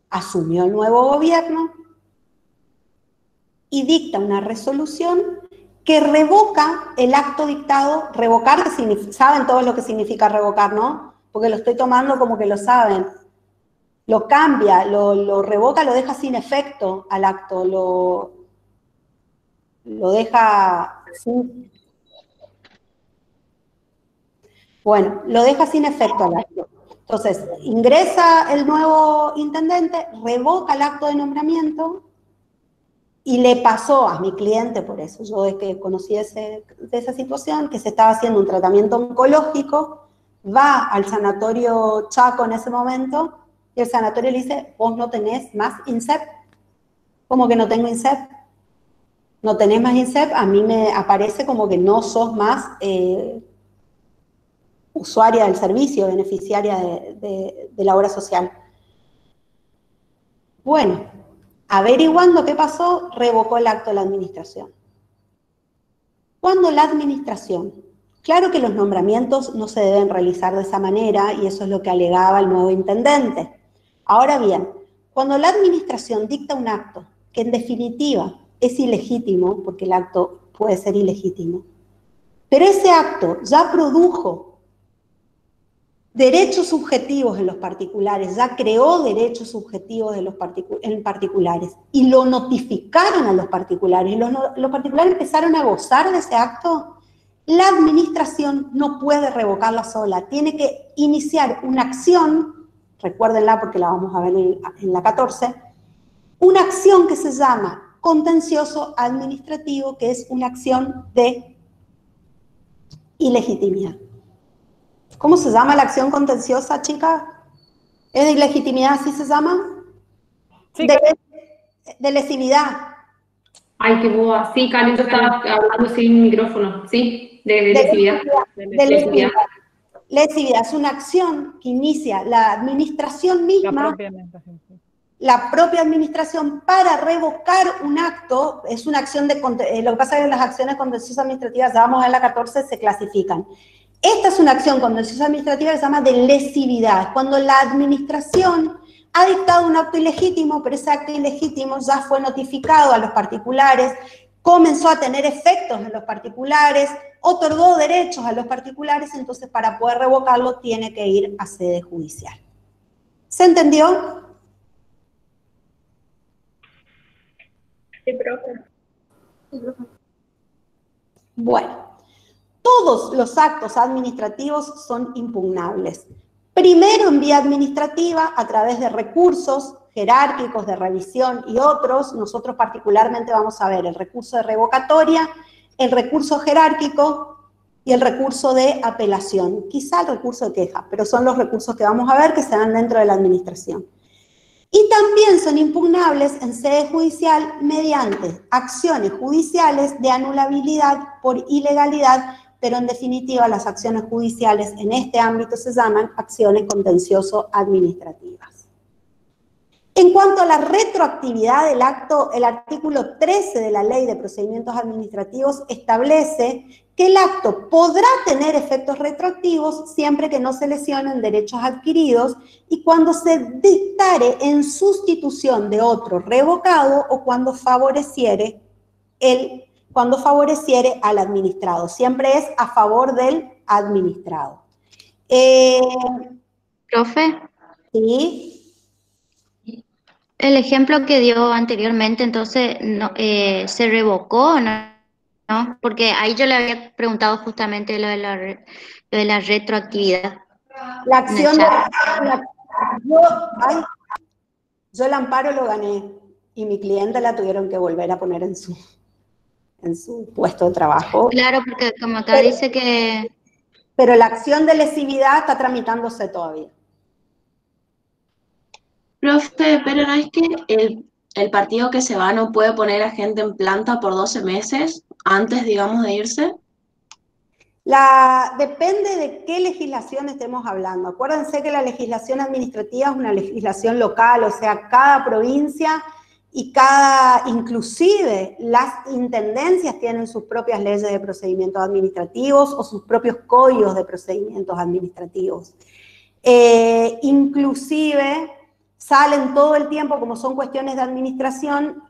Asumió el nuevo gobierno y dicta una resolución que revoca el acto dictado. Revocar, saben todos lo que significa revocar, ¿no? Porque lo estoy tomando como que lo saben. Lo cambia, lo revoca, lo deja sin efecto al acto, lo deja sin... Bueno, lo deja sin efecto al acto. Entonces, ingresa el nuevo intendente, revoca el acto de nombramiento y le pasó a mi cliente, por eso yo es que conocí de esa situación, que se estaba haciendo un tratamiento oncológico, va al sanatorio Chaco en ese momento y el sanatorio le dice, vos no tenés más INSEP. ¿Cómo que no tengo INSEP? No tenés más INSEP, a mí me aparece como que no sos más usuaria del servicio, beneficiaria de la obra social. Bueno, averiguando qué pasó, revocó el acto de la administración. Cuando la administración, claro que los nombramientos no se deben realizar de esa manera, y eso es lo que alegaba el nuevo intendente. Ahora bien, cuando la administración dicta un acto que en definitiva es ilegítimo, porque el acto puede ser ilegítimo, pero ese acto ya produjo derechos subjetivos en los particulares, ya creó derechos subjetivos en particulares, y lo notificaron a los particulares, y los particulares empezaron a gozar de ese acto, la administración no puede revocarla sola, tiene que iniciar una acción, recuérdenla porque la vamos a ver en la 14, una acción que se llama contencioso administrativo, que es una acción de ilegitimidad. ¿Cómo se llama la acción contenciosa, chica? ¿Es de ilegitimidad, así se llama? Sí. De lesividad. Ay, qué boba. Sí, Carlito estaba hablando sin micrófono. Sí, de lesividad. Lesividad es una acción que inicia la administración misma, la propia administración, para revocar un acto. Es una acción de... lo que pasa es que las acciones contenciosas administrativas, ya vamos a ver la 14, se clasifican. Esta es una acción contenciosa administrativa que se llama de lesividad, cuando la administración ha dictado un acto ilegítimo, pero ese acto ilegítimo ya fue notificado a los particulares, comenzó a tener efectos en los particulares, otorgó derechos a los particulares, entonces para poder revocarlo tiene que ir a sede judicial. ¿Se entendió? Sí, profe. Sí, profe. Bueno. Todos los actos administrativos son impugnables. Primero en vía administrativa, a través de recursos jerárquicos de revisión y otros. Nosotros particularmente vamos a ver el recurso de revocatoria, el recurso jerárquico y el recurso de apelación. Quizá el recurso de queja, pero son los recursos que vamos a ver que se dan dentro de la administración. Y también son impugnables en sede judicial mediante acciones judiciales de anulabilidad por ilegalidad, pero en definitiva las acciones judiciales en este ámbito se llaman acciones contencioso-administrativas. En cuanto a la retroactividad del acto, el artículo 13 de la Ley de Procedimientos Administrativos establece que el acto podrá tener efectos retroactivos siempre que no se lesionen derechos adquiridos y cuando se dictare en sustitución de otro revocado o cuando favoreciere al administrado. Siempre es a favor del administrado. Profe. Sí. El ejemplo que dio anteriormente, entonces, no, ¿se revocó o no? ¿No? Porque ahí yo le había preguntado justamente lo de la retroactividad. La acción yo el amparo lo gané y mi cliente la tuvieron que volver a poner en su puesto de trabajo. Claro, porque como acá dice que... Pero la acción de lesividad está tramitándose todavía. Profe, pero ¿no es que el partido que se va no puede poner a gente en planta por 12 meses antes, digamos, de irse? Depende de qué legislación estemos hablando. Acuérdense que la legislación administrativa es una legislación local, o sea, cada provincia y inclusive las intendencias tienen sus propias leyes de procedimientos administrativos o sus propios códigos de procedimientos administrativos. Inclusive salen todo el tiempo, como son cuestiones de administración,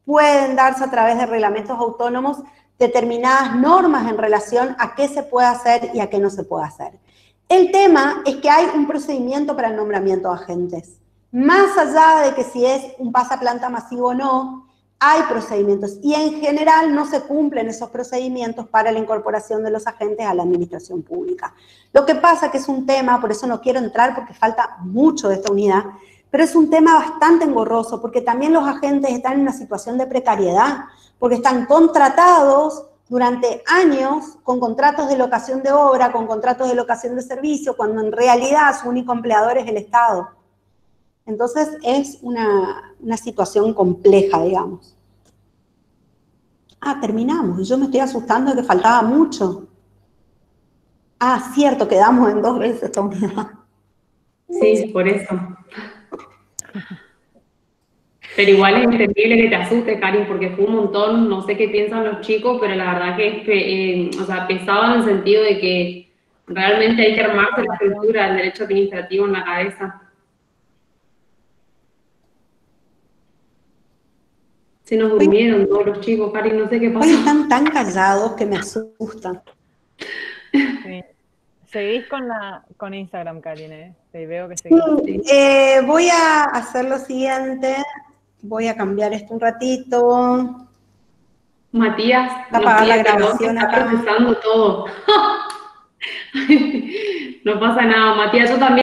pueden darse a través de reglamentos autónomos determinadas normas en relación a qué se puede hacer y a qué no se puede hacer. El tema es que hay un procedimiento para el nombramiento de agentes. Más allá de que si es un pasaplanta masivo o no, hay procedimientos y en general no se cumplen esos procedimientos para la incorporación de los agentes a la administración pública. Lo que pasa que es un tema, por eso no quiero entrar porque falta mucho de esta unidad, pero es un tema bastante engorroso porque también los agentes están en una situación de precariedad, porque están contratados durante años con contratos de locación de obra, con contratos de locación de servicio, cuando en realidad su único empleador es el Estado. Entonces es una situación compleja, digamos. Ah, terminamos. Yo me estoy asustando de que faltaba mucho. Ah, cierto, quedamos en 2 veces esta unidad. Sí, por eso. Pero igual es entendible que te asuste, Karin, porque fue un montón, no sé qué piensan los chicos, pero la verdad que es pesado en el sentido de que realmente hay que armarse la cultura del derecho administrativo en la cabeza. Se nos durmieron todos los chicos, Karin, no sé qué pasa. Hoy están tan callados que me asustan. Sí. Seguís con Instagram, Karin, Sí, veo que seguís. Voy a hacer lo siguiente. Voy a cambiar esto un ratito. Matías, apagar la grabación está acá. procesando todo. No pasa nada, Matías, yo también.